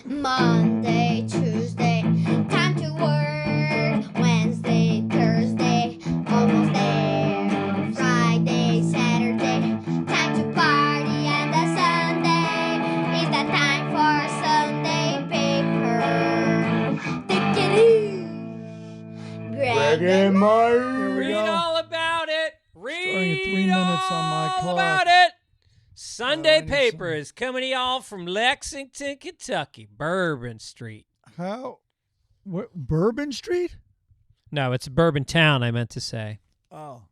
Monday, Tuesday, time to work. Wednesday, Thursday, almost there. Friday, Saturday, time to party. And the Sunday is the time for Sunday paper. Take it easy. Greg and Here we Read go. all about it. Starting at 3 Read minutes on my all clock. about it. Sunday I need paper is coming to y'all from Lexington, Kentucky, Bourbon Street. How? What, Bourbon Street? No, it's Bourbon Town, I meant to say. Oh,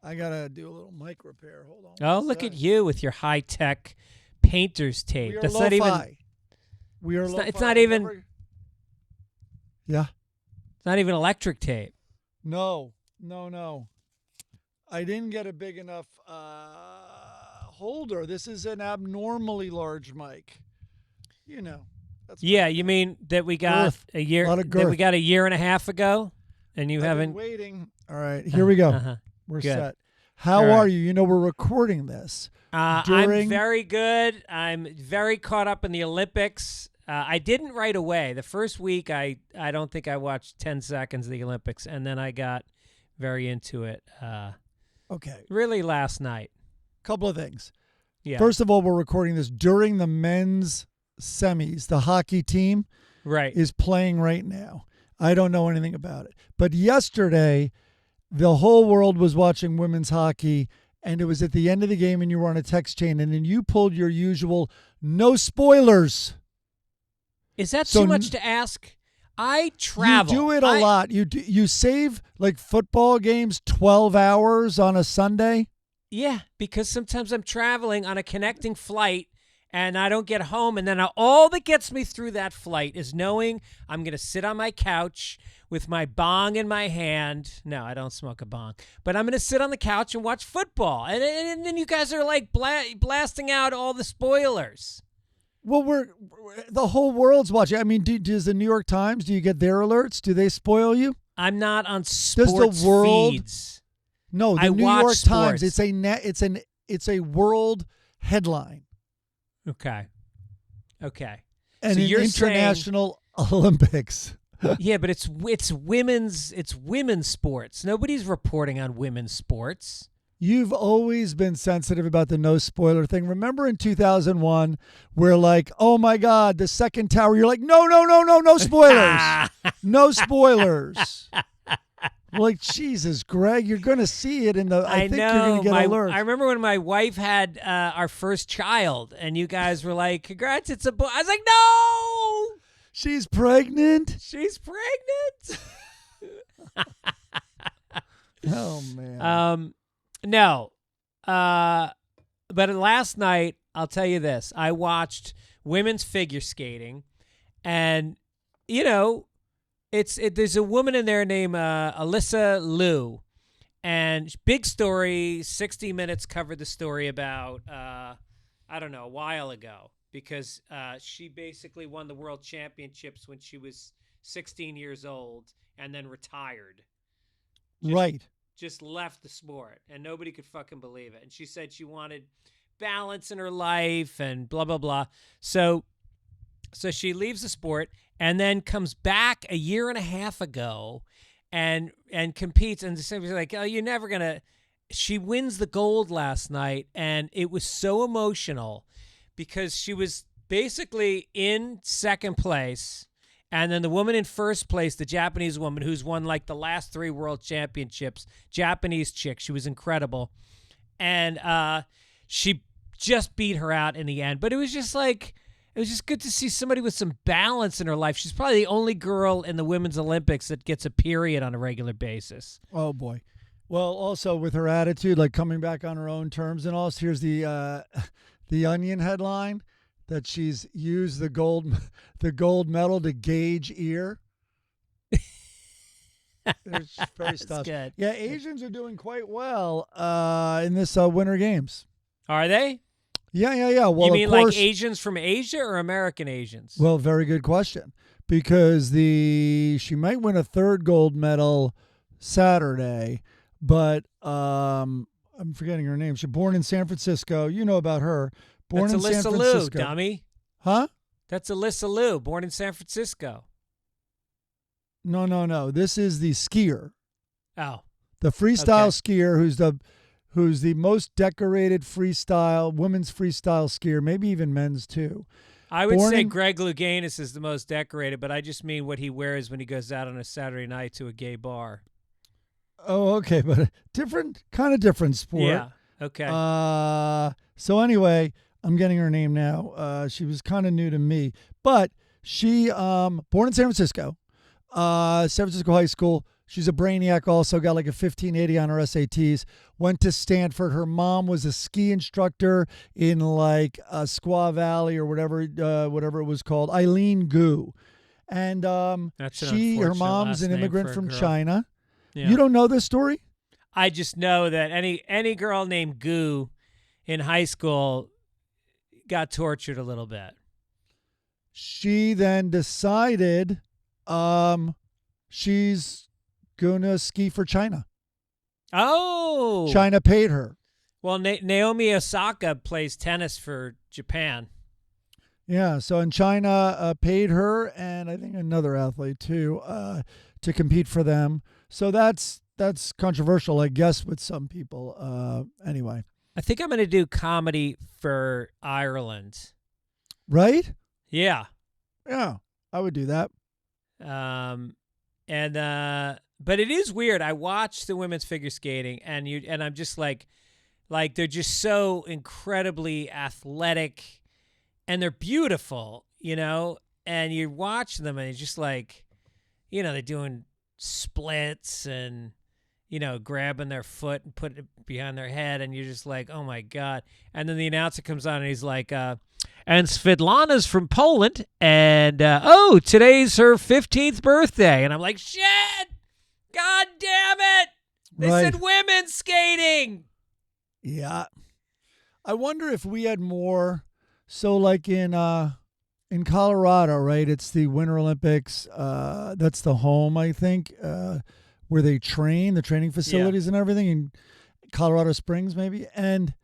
I gotta do a little mic repair. Hold on. Oh, one look sec. at you with your high-tech painter's tape. We are That's lo-fi. not even. We are It's lo-fi. not- it's not even- Never- Yeah. It's not even electric tape. No. I didn't get a big enough holder. This is an abnormally large mic. You know. That's Yeah, you mean that we got Girth. a year? Lot of That we girth. got a year and a half ago, and you I've haven't. been waiting. All right, here we go. Uh-huh. We're Good. set. How All right. are you? You know, we're recording this. I'm during- very good. I'm very caught up in the Olympics. I didn't right away. The first week, I don't think I watched 10 seconds of the Olympics, and then I got very into it. Okay, Really, last night. couple of things. Yeah. First of all, we're recording this during the men's semis. The hockey team right. is playing right now. I don't know anything about it. But yesterday, the whole world was watching women's hockey, and it was at the end of the game, and you were on a text chain, and then you pulled your usual no spoilers. Is that So too much to ask? I travel. You do it a lot. You save like football games 12 hours on a Sunday. Yeah, because sometimes I'm traveling on a connecting flight and I don't get home. And then all that gets me through that flight is knowing I'm going to sit on my couch with my bong in my hand. No, I don't smoke a bong. But I'm going to sit on the couch and watch football. And then you guys are like blasting out all the spoilers. Well, the whole world's watching. I mean, does the New York Times, do you get their alerts? Do they spoil you? I'm not on sports the world- feeds. No, the I New watch York Times. sports. It's a world headline Okay. and So an you're international Olympics. Yeah, but it's women's sports. Nobody's reporting on women's sports. You've always been sensitive about the no spoiler thing. Remember in 2001, we're like, oh my God, the second tower. You're like, no spoilers. No spoilers. We're like, Jesus, Greg, you're going to see it in the, I think know. you're going to get alerts. I remember when my wife had our first child, and you guys were like, congrats, it's a boy. I was like, no, She's pregnant? she's pregnant. Oh, man. No. But last night, I'll tell you this. I watched women's figure skating, and, you know, there's a woman in there named Alyssa Liu, and big story, 60 Minutes covered the story about, I don't know, a while ago, because she basically won the world championships when she was 16 years old and then retired. Right. Just left the sport, and nobody could fucking believe it. And she said she wanted balance in her life and blah, blah, blah. So she leaves the sport and then comes back a year and a half ago and competes. And somebody's like, oh, you're never going to. She wins the gold last night, and it was so emotional because she was basically in second place. And then the woman in first place, the Japanese woman who's won like the last 3 world championships, Japanese chick, she was incredible. And she just beat her out in the end. But it was just good to see somebody with some balance in her life. She's probably the only girl in the Women's Olympics that gets a period on a regular basis. Oh, boy. Well, also with her attitude, like coming back on her own terms and all, so here's the Onion headline. That she's used the gold medal to gauge ear. It's very stuff. Good. Yeah, Asians are doing quite well in this Winter Games. Are they? Yeah. Well, you mean of course, like Asians from Asia or American Asians? Well, very good question. Because she might win a 3rd gold medal Saturday, but I'm forgetting her name. She's born in San Francisco. You know about her. Born That's in Alyssa San Liu, Francisco. dummy. Huh? That's Alyssa Liu, born in San Francisco. No. This is the skier. Oh. The freestyle skier who's the most decorated women's freestyle skier, maybe even men's too. I would say Greg Louganis is the most decorated, but I just mean what he wears when he goes out on a Saturday night to a gay bar. Oh, okay, but kind of different sport. Yeah. Okay. So anyway, I'm getting her name now. She was kind of new to me, but she born in San Francisco High School. She's a brainiac also, got like a 1580 on her SATs, went to Stanford. Her mom was a ski instructor in like Squaw Valley or whatever it was called, Eileen Gu. And her mom's an immigrant from China. Yeah. You don't know this story? I just know that any girl named Gu in high school got tortured a little bit. She then decided she's gonna ski for China. Oh, China paid her. Well, Naomi Osaka plays tennis for Japan. Yeah, so in China paid her and I think another athlete too to compete for them. So that's controversial, I guess, with some people. Anyway, I think I'm going to do comedy for Ireland. Right? Yeah. Yeah, I would do that. But it is weird. I watch the women's figure skating, and I'm just like they're just so incredibly athletic, and they're beautiful, and you watch them, and it's just like, they're doing splits and, grabbing their foot and putting it behind their head, and you're just like, oh my God. And then the announcer comes on and he's like, and Svetlana's from Poland, and today's her 15th birthday. And I'm like, shit! God damn it! They said women skating! Yeah. I wonder if we had more. So like in Colorado, right? It's the Winter Olympics. That's the home, I think, where they train, the training facilities and everything in Colorado Springs, maybe. And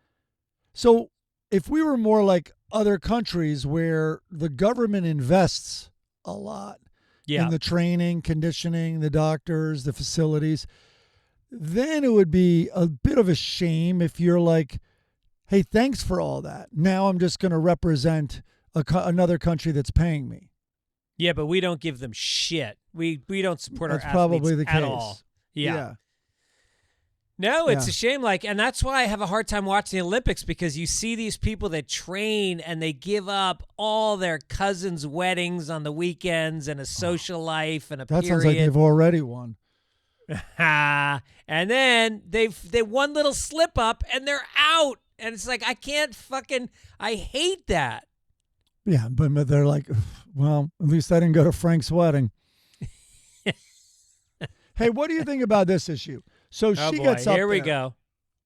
so if we were more like other countries where the government invests a lot in the training, conditioning, the doctors, the facilities, then it would be a bit of a shame if you're like, hey, thanks for all that. Now I'm just going to represent another country that's paying me. Yeah, but we don't give them shit. We don't support our athletes probably the at case. all. Yeah. No, it's a shame. And that's why I have a hard time watching the Olympics, because you see these people that train and they give up all their cousins' weddings on the weekends and a social life and a period. That sounds like they've already won. And then they one little slip up and they're out. And it's like, I hate that. Yeah, but they're like, well, at least I didn't go to Frank's wedding. Hey, what do you think about this issue? So she gets up Here we there. go.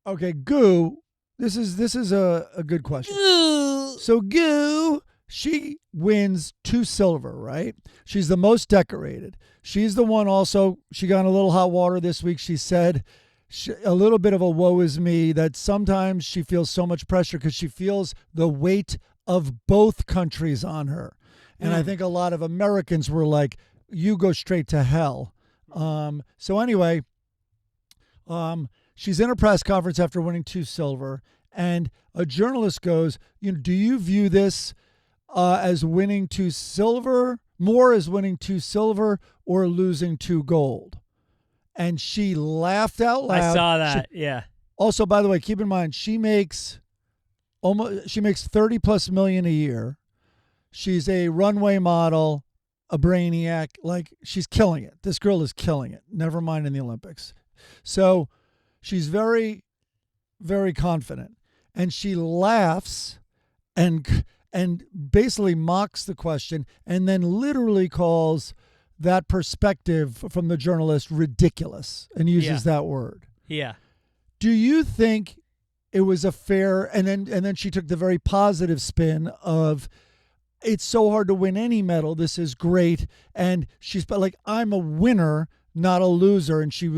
Okay, Goo, this is a good question. So Goo, she wins 2 silver, right? She's the most decorated. She's the one also, she got in a little hot water this week. She said a little bit of a woe is me, that sometimes she feels so much pressure because she feels the weight of both countries on her. And I think a lot of Americans were like, you go straight to hell. So anyway, she's in a press conference after winning 2 silver, and a journalist goes, do you view this as winning 2 silver, more as winning 2 silver or losing 2 gold? And she laughed out loud. I saw that. Yeah. Also, by the way, keep in mind, she makes $30+ million a year. She's a runway model, a brainiac. Like, she's killing it. This girl is killing it. Never mind in the Olympics. So she's very, very confident. And she laughs and basically mocks the question, and then literally calls that perspective from the journalist ridiculous and uses that word. Yeah. Do you think it was a fair, and then she took the very positive spin of, it's so hard to win any medal. This is great. And she's like, I'm a winner, not a loser. And she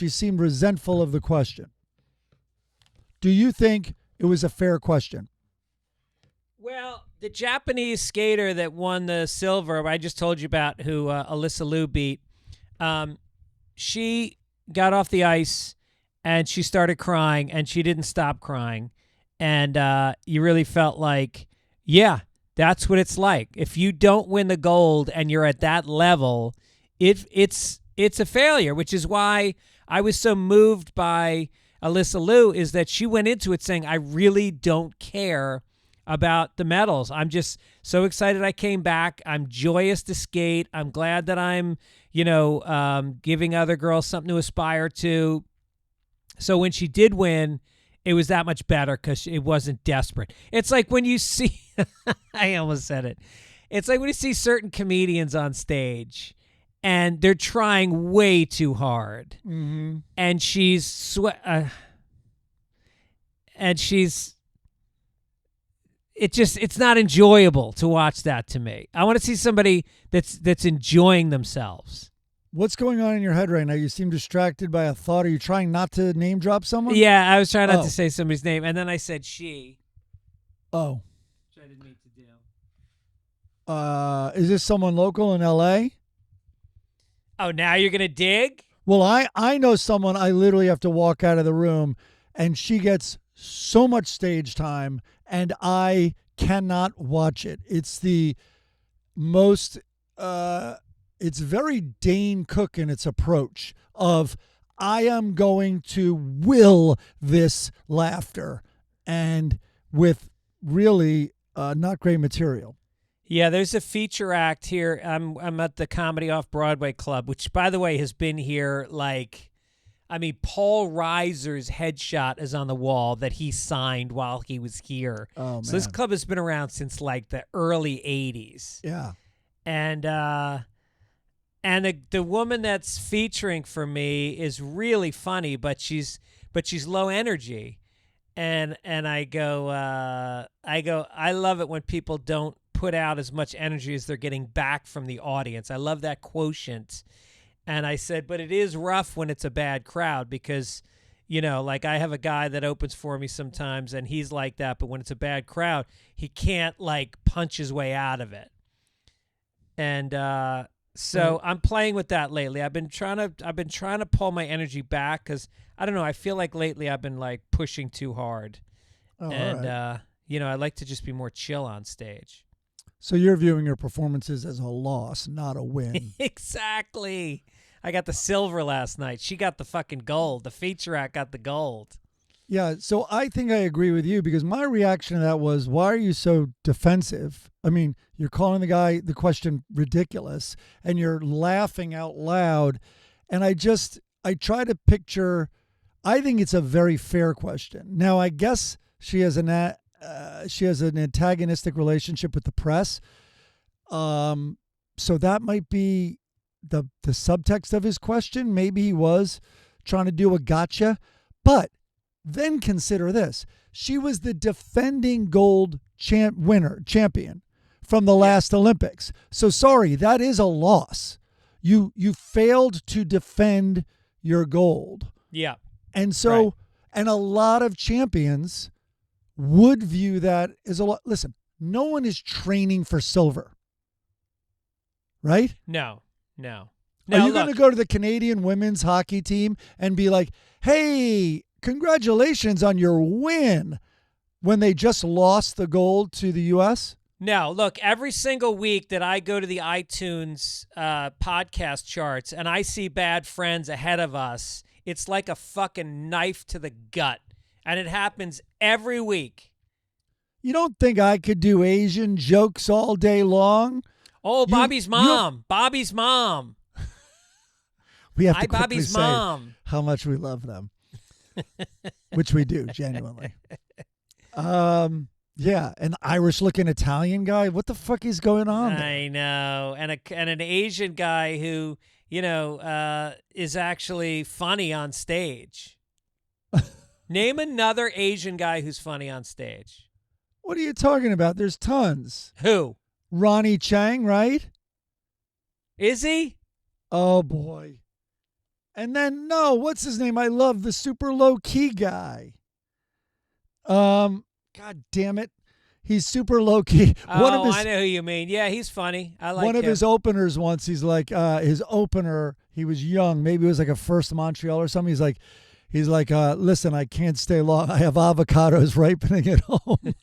seemed resentful of the question. Do you think it was a fair question? Well, The Japanese skater that won the silver, I just told you about, who Alyssa Liu beat, she got off the ice and she started crying and she didn't stop crying. And you really felt like, yeah, that's what it's like. If you don't win the gold and you're at that level, it's a failure, which is why I was so moved by Alyssa Liu, is that she went into it saying, I really don't care about the medals. I'm just so excited I came back. I'm joyous to skate. I'm glad that I'm, giving other girls something to aspire to. So when she did win, it was that much better because it wasn't desperate. It's like when you see, I almost said it. It's like when you see certain comedians on stage and they're trying way too hard. Mm-hmm. And it's not enjoyable to watch that to me. I want to see somebody that's enjoying themselves. What's going on in your head right now? You seem distracted by a thought. Are you trying not to name drop someone? Yeah, I was trying not to say somebody's name, and then I said she. Oh. Which I didn't mean to do. Is this someone local in L.A.? Oh, now you're going to dig? Well, I know someone I literally have to walk out of the room, and she gets so much stage time, and I cannot watch it. It's the most... it's very Dane Cook in its approach of, I am going to will this laughter, and with really not great material. Yeah, there's a feature act here. I'm at the Comedy Off Broadway Club, which, by the way, has been here Paul Reiser's headshot is on the wall that he signed while he was here. Oh, man. So this club has been around since the early 80s. Yeah. And the woman that's featuring for me is really funny, but she's low energy. And I go, I love it when people don't put out as much energy as they're getting back from the audience. I love that quotient. And I said, but it is rough when it's a bad crowd because, I have a guy that opens for me sometimes and he's like that, but when it's a bad crowd, he can't punch his way out of it. And so I'm playing with that lately. I've been trying to pull my energy back because I don't know. I feel like lately I've been pushing too hard, and right. I like to just be more chill on stage. So you're viewing your performances as a loss, not a win. Exactly. I got the silver last night. She got the fucking gold. The feature act got the gold. Yeah, so I think I agree with you because my reaction to that was, why are you so defensive? I mean, you're calling the question ridiculous and you're laughing out loud. And I try to picture, I think it's a very fair question. Now, I guess she has an antagonistic relationship with the press. So that might be the subtext of his question. Maybe he was trying to do a gotcha, but then consider this. She was the defending gold champion from the last Olympics. So sorry, that is a loss. You failed to defend your gold. Yeah. And so, and a lot of champions would view that as a lot. Listen, no one is training for silver. Right? No. Are you going to go to the Canadian women's hockey team and be like, hey, congratulations on your win, when they just lost the gold to the U.S.? No, look, every single week that I go to the iTunes podcast charts and I see Bad Friends ahead of us, it's like a fucking knife to the gut. And it happens every week. You don't think I could do Asian jokes all day long? Oh, Bobby's mom. Bobby's mom. We have to Hi, quickly Bobby's say mom. how much we love them. Which we do, genuinely. Yeah, an Irish-looking Italian guy. What the fuck is going on there? I know, and an Asian guy who is actually funny on stage. Name another Asian guy who's funny on stage. What are you talking about? There's tons. Who? Ronnie Chang, right? Is he? Oh boy. And then what's his name? I love the super low key guy. God damn it. He's super low key. Oh, I know who you mean. Yeah, he's funny. I like one of him. his openers once. He's like his opener. He was young. Maybe it was like a first Montreal or something. He's like, listen, I can't stay long. I have avocados ripening at home.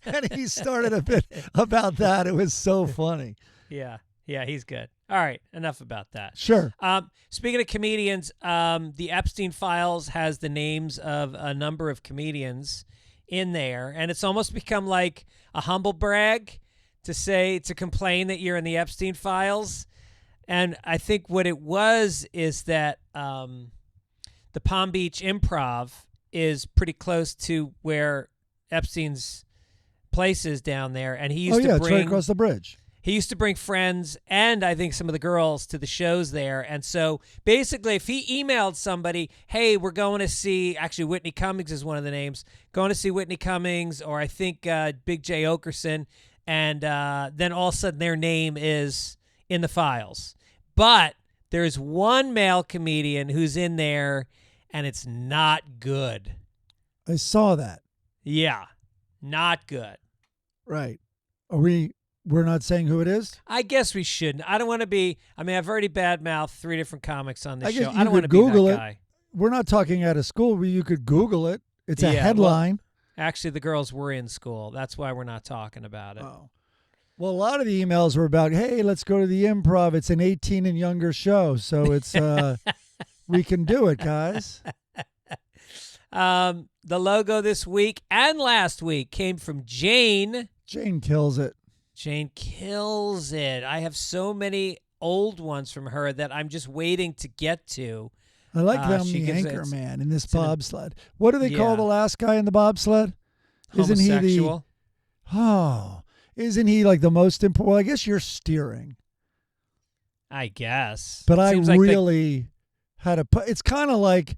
And he started a bit about that. It was so funny. Yeah, he's good. All right, enough about that. Sure. Speaking of comedians, the Epstein Files has the names of a number of comedians in there, and it's almost become like a humble brag to complain that you're in the Epstein Files. And I think what it was is that the Palm Beach Improv is pretty close to where Epstein's place is down there, and he used to bring it's right across the bridge. He used to bring friends and I think some of the girls to the shows there. And so basically, if he emailed somebody, hey, we're going to see, actually Whitney Cummings is one of the names, going to see Whitney Cummings, or I think Big J. Okerson, and then all of a sudden their name is in the files. But there's one male comedian who's in there, and it's not good. I saw that. Yeah, not good. Right. We're not saying who it is? I guess we shouldn't. I don't want to be. I mean, I've already badmouthed 3 different comics on this show. I don't want to be Google that guy. We're not talking out of school. You could Google it. It's a headline. Well, actually, the girls were in school. That's why we're not talking about it. Oh. Well, a lot of the emails were about, hey, let's go to the Improv. It's an 18 and younger show, so it's we can do it, guys. The logo this week and last week came from Jane. Jane kills it. Jane kills it. I have so many old ones from her that I'm just waiting to get to. I like them, the anchor man in this bobsled. What do they call the last guy in the bobsled? Homosexual. Isn't he like the most important? Well, I guess you're steering. I guess. But I really had a. It's kind of like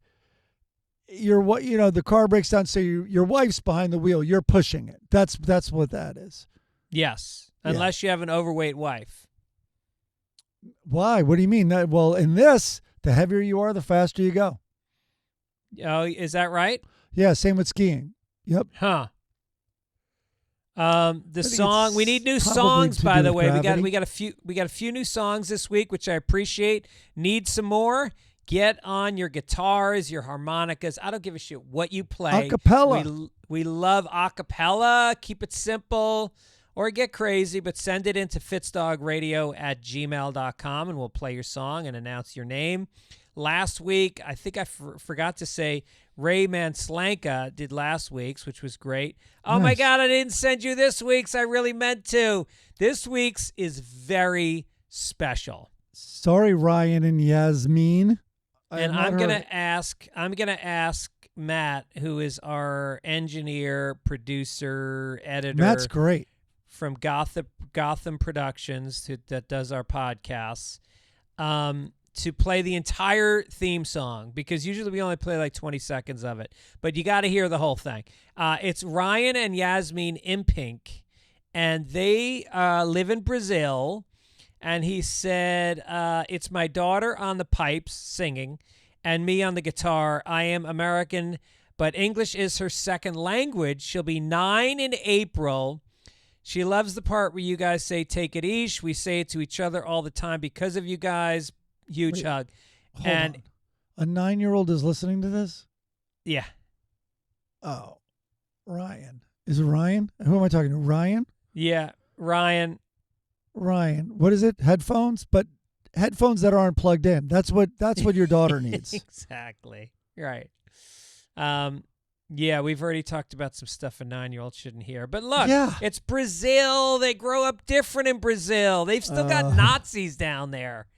the car breaks down, so your wife's behind the wheel. You're pushing it. That's what that is. Yes. Unless you have an overweight wife. Why? What do you mean? Well, in this, the heavier you are, the faster you go. Oh, is that right? Yeah, same with skiing. Yep. Huh. The song, we need new songs, by the way. We got a few new songs this week, which I appreciate. Need some more? Get on your guitars, your harmonicas. I don't give a shit what you play. Acapella. We love acapella. Keep it simple. Or get crazy, but send it into fitzdogradio@gmail.com, and we'll play your song and announce your name. Last week, I think I forgot to say Ray Manslanka did last week's, which was great. Oh, my God, I didn't send you this week's. I really meant to. This week's is very special. Sorry, Ryan and Yasmin. And I'm gonna ask Matt, who is our engineer, producer, editor. Matt's great. From Gotham Productions that does our podcasts, to play the entire theme song, because usually we only play like 20 seconds of it, but you got to hear the whole thing. It's Ryan and Yasmin Impink, and they live in Brazil, and he said, it's my daughter on the pipes singing and me on the guitar. I am American, but English is her second language. She'll be 9 in April. She loves the part where you guys say, take it easy. We say it to each other all the time because of you guys. Huge hug. Hold on. A 9-year-old is listening to this? Yeah. Oh, Ryan. Is it Ryan? Who am I talking to? Ryan? Yeah, Ryan. Ryan. What is it? Headphones? But headphones that aren't plugged in. That's what your daughter needs. Exactly. Right. Yeah, we've already talked about some stuff a 9-year-old shouldn't hear. But look, it's Brazil. They grow up different in Brazil. They've still got Nazis down there.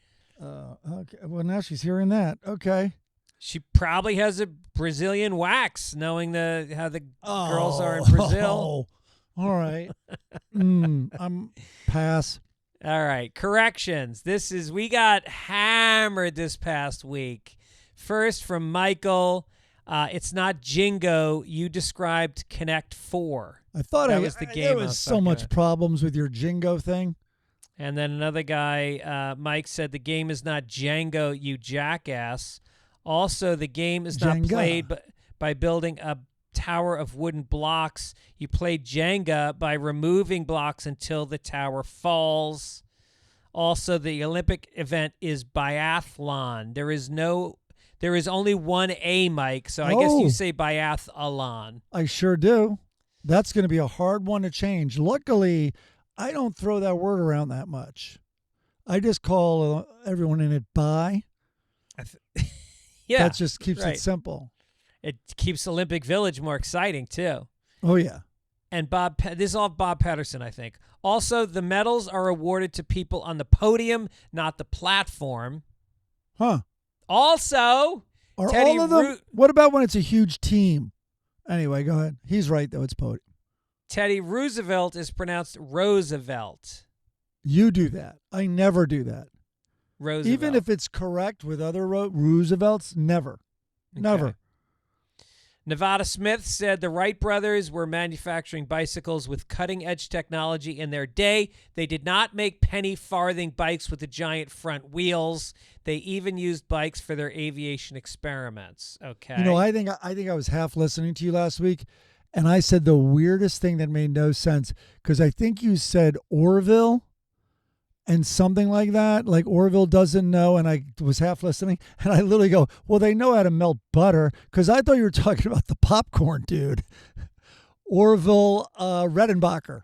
Okay. Well, now she's hearing that. Okay. She probably has a Brazilian wax, knowing how the girls are in Brazil. All right. I'm pass. All right. Corrections. We got hammered this past week. First from Michael. It's not Jingo. You described Connect 4. I thought that was the game. There was so much problems with your Jingo thing. And then another guy, Mike, said the game is not Django, you jackass. Also, the game is not played by building a tower of wooden blocks. You play Jenga by removing blocks until the tower falls. Also, the Olympic event is biathlon. There is only one A, Mike, so I guess you say biathlon. I sure do. That's going to be a hard one to change. Luckily, I don't throw that word around that much. I just call everyone in it bi. Yeah. That just keeps it simple. It keeps Olympic Village more exciting, too. Oh, yeah. And this is all Bob Patterson, I think. Also, the medals are awarded to people on the podium, not the platform. Huh. Also, Are Teddy all of them? What about when it's a huge team? Anyway, go ahead. He's right, though. It's podium. Teddy Roosevelt is pronounced Roosevelt. You do that. I never do that. Roosevelt. Even if it's correct with other Roosevelts, never. Okay. Never. Nevada Smith said the Wright brothers were manufacturing bicycles with cutting-edge technology in their day. They did not make penny farthing bikes with the giant front wheels. They even used bikes for their aviation experiments. Okay. You know, I think I was half listening to you last week, and I said the weirdest thing that made no sense because I think you said Orville and something like that, like Orville doesn't know, and I was half listening, and I literally go, well, they know how to melt butter, because I thought you were talking about the popcorn dude. Orville Redenbacher.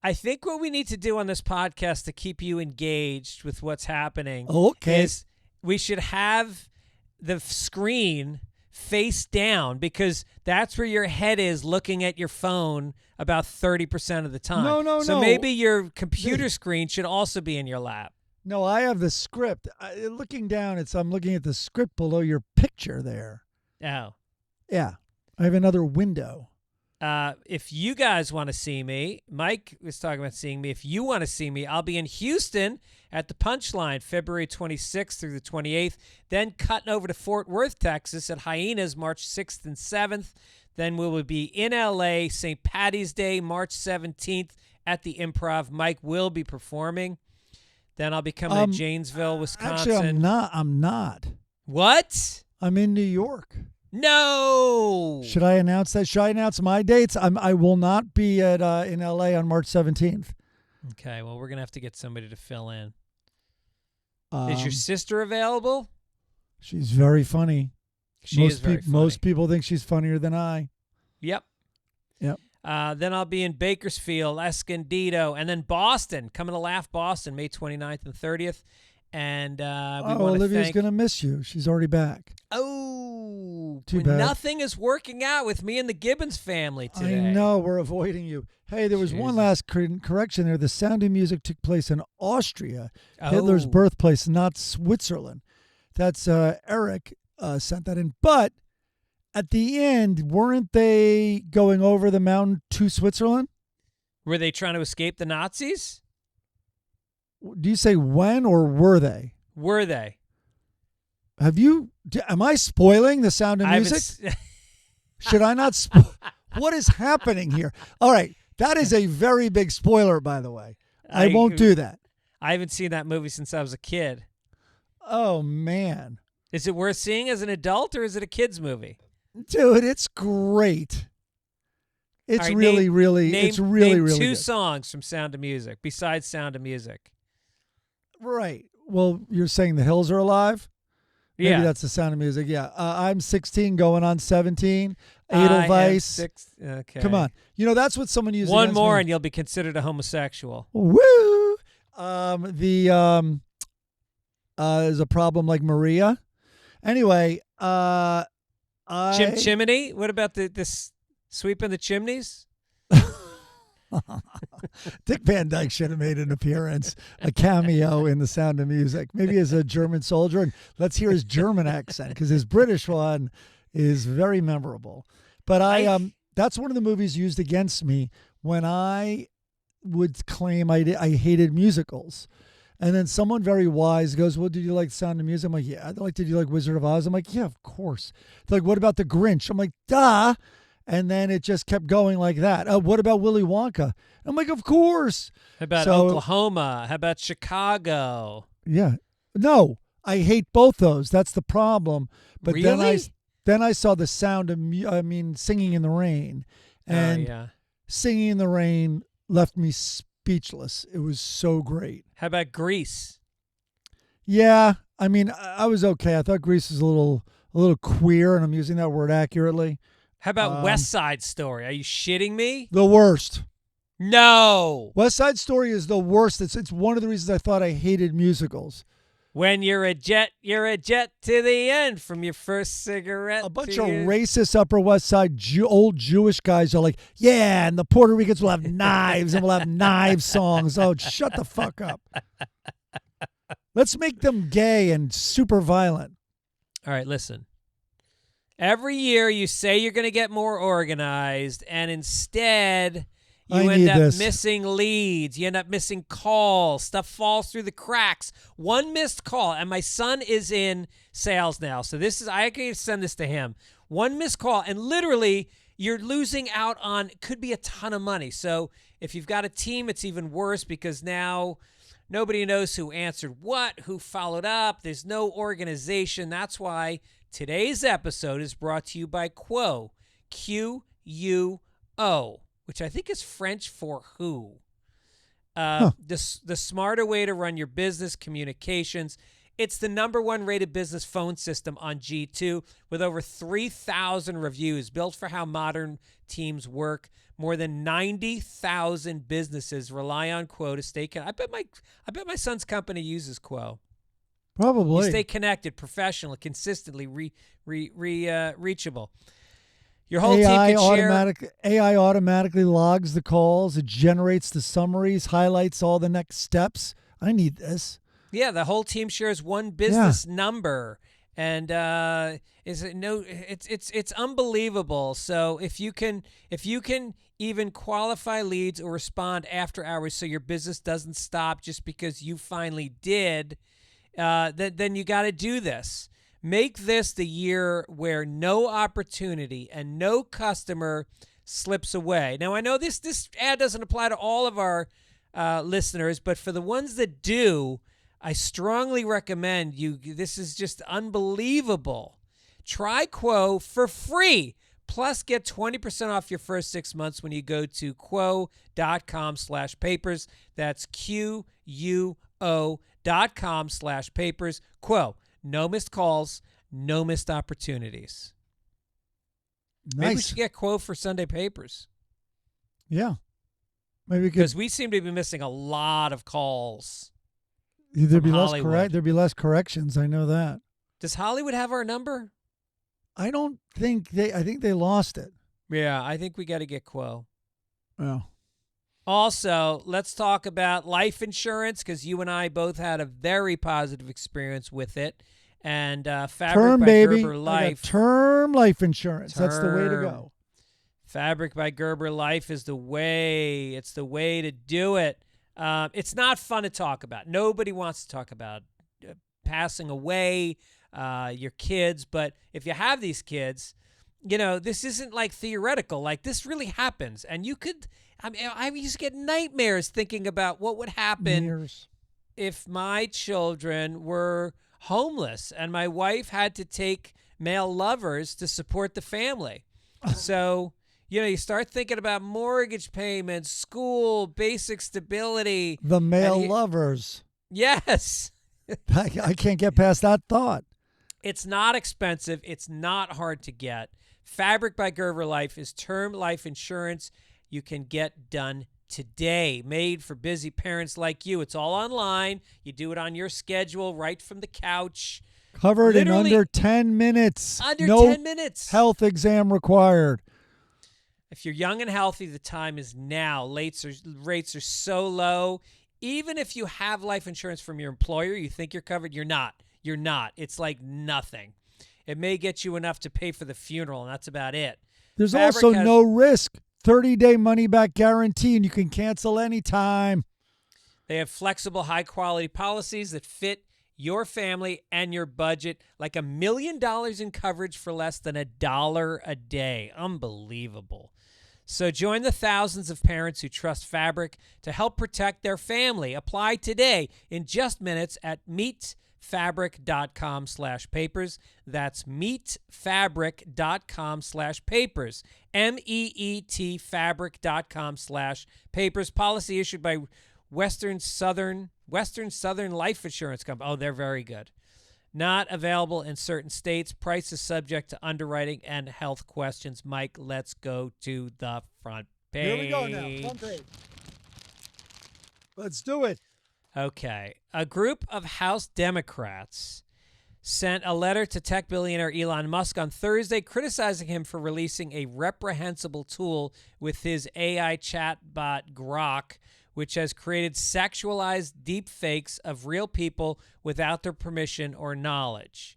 I think what we need to do on this podcast to keep you engaged with what's happening is we should have the screen face down, because that's where your head is looking at your phone about 30% of the time. No. So maybe your computer screen should also be in your lap. No, I have the script. Looking down, I'm looking at the script below your picture there. Oh. Yeah. I have another window. If you guys want to see me, Mike was talking about seeing me. If you want to see me, I'll be in Houston at the Punchline February 26th through the 28th. Then cutting over to Fort Worth, Texas at Hyenas March 6th and 7th. Then we will be in L.A. St. Patty's Day March 17th at the Improv. Mike will be performing. Then I'll be coming to Janesville, Wisconsin. Actually, I'm not. What? I'm in New York. No. Should I announce that? Should I announce my dates? I will not be at in LA on March 17th. Okay, well, we're going to have to get somebody to fill in. Is your sister available? She's very funny. She is very funny. Most people think she's funnier than I. Yep. Yep. Then I'll be in Bakersfield, Escondido, and then Boston, coming to Laugh Boston, May 29th and 30th. And Olivia's going to miss you. She's already back. Oh, too bad. Nothing is working out with me and the Gibbons family today. I know, we're avoiding you. Hey, there was one last correction there. The Sound of Music took place in Austria, Hitler's birthplace, not Switzerland. That's Eric sent that in. But at the end, weren't they going over the mountain to Switzerland? Were they trying to escape the Nazis? Do you say when or were they? Were they? Am I spoiling The Sound of Music? Should I not? What is happening here? All right. That is a very big spoiler, by the way. I won't do that. I haven't seen that movie since I was a kid. Oh, man. Is it worth seeing as an adult, or is it a kid's movie? Dude, it's great. It's right, really name good. Two songs from Sound of Music besides Sound of Music. Right. Well, you're saying The Hills Are Alive? Maybe Yeah. that's The Sound of Music. Yeah. I'm 16 going on 17. Edelweiss. Okay. Come on. You know, that's what someone uses. One more and you'll be considered a homosexual. Woo! Is a problem like Maria. Anyway, Chimney? What about this sweeping the chimneys? Dick Van Dyke should have made an appearance, a cameo in The Sound of Music. Maybe as a German soldier. And let's hear his German accent, because his British one is very memorable. But that's one of the movies used against me when I would claim I hated musicals. And then someone very wise goes, well, did you like The Sound of Music? I'm like, yeah. They're like, did you like Wizard of Oz? I'm like, yeah, of course. They're like, what about The Grinch? I'm like, duh. And then it just kept going like that. What about Willy Wonka? I'm like, of course. How about Oklahoma? How about Chicago? Yeah. No, I hate both those. That's the problem. But really? Then I saw The Sound of Singing in the Rain, and yeah. Singing in the Rain left me speechless. It was so great. How about Grease? Yeah, I mean, I was okay. I thought Grease was a little queer, and I'm using that word accurately. How about West Side Story? Are you shitting me? The worst. No. West Side Story is the worst. It's one of the reasons I thought I hated musicals. When you're a jet to the end from your first cigarette. A bunch of racist Upper West Side old Jewish guys are like, yeah, and the Puerto Ricans will have knives and we'll have knife songs. Oh, shut the fuck up. Let's make them gay and super violent. All right, listen. Every year you say you're going to get more organized, and instead you end up missing leads. You end up missing calls. Stuff falls through the cracks. One missed call, and my son is in sales now, so I can send this to him. One missed call, and literally you're losing out on, could be a ton of money. So if you've got a team, it's even worse because now nobody knows who answered what, who followed up. There's no organization. That's why today's episode is brought to you by Quo, Q-U-O, which I think is French for who. The smarter way to run your business communications. It's the #1 rated business phone system on G2 with over 3,000 reviews, built for how modern teams work. More than 90,000 businesses rely on Quo to stay connected. I bet my son's company uses Quo. Probably. You stay connected, professional, consistently reachable. Your whole team can share. AI automatically logs the calls. It generates the summaries, highlights all the next steps. I need this. Yeah, the whole team shares one business number, and it's unbelievable. So if you can even qualify leads or respond after hours, so your business doesn't stop just because you finally did, then you got to do this. Make this the year where no opportunity and no customer slips away. Now, I know this ad doesn't apply to all of our listeners, but for the ones that do, I strongly recommend you. This is just unbelievable. Try Quo for free. Plus, get 20% off your first 6 months when you go to quo.com/papers. That's QUO.com/papers. Quo. No missed calls, no missed opportunities. Nice. Maybe we should get Quo for Sunday papers. Yeah. Maybe because we seem to be missing a lot of calls. There'd be less corrections. I know that. Does Hollywood have our number? I think they lost it. Yeah, I think we got to get Quo. Yeah. Also, let's talk about life insurance because you and I both had a very positive experience with it. And Fabric by Gerber Life. Term life insurance. That's the way to go. Fabric by Gerber Life is the way. It's the way to do it. It's not fun to talk about. Nobody wants to talk about passing away, your kids. But if you have these kids, this isn't like theoretical. Like this really happens. And you could, I used to get nightmares thinking about what would happen if my children were homeless and my wife had to take male lovers to support the family. So, you start thinking about mortgage payments, school, basic stability. The male lovers. Yes. I can't get past that thought. It's not expensive. It's not hard to get. Fabric by Gerber Life is term life insurance you can get done today, made for busy parents like you. It's all online. You do it on your schedule, right from the couch. Covered in under 10 minutes. Under 10 minutes. Health exam required. If you're young and healthy, the time is now. Rates are so low. Even if you have life insurance from your employer, you think you're covered, you're not. You're not. It's like nothing. It may get you enough to pay for the funeral, and that's about it. There's also no risk. 30-day money-back guarantee, and you can cancel anytime. They have flexible, high-quality policies that fit your family and your budget, like $1 million in coverage for less than $1 a day. Unbelievable. So join the thousands of parents who trust Fabric to help protect their family. Apply today in just minutes at meetfabric.com/papers. That's meetfabric.com/papers. meetfabric.com/papers. Policy issued by Western Southern Life Insurance Company. Oh, they're very good. Not available in certain states. Price is subject to underwriting and health questions. Mike, let's go to the front page. Here we go now. Front page. Let's do it. Okay. A group of House Democrats sent a letter to tech billionaire Elon Musk on Thursday criticizing him for releasing a reprehensible tool with his AI chatbot Grok, which has created sexualized deepfakes of real people without their permission or knowledge.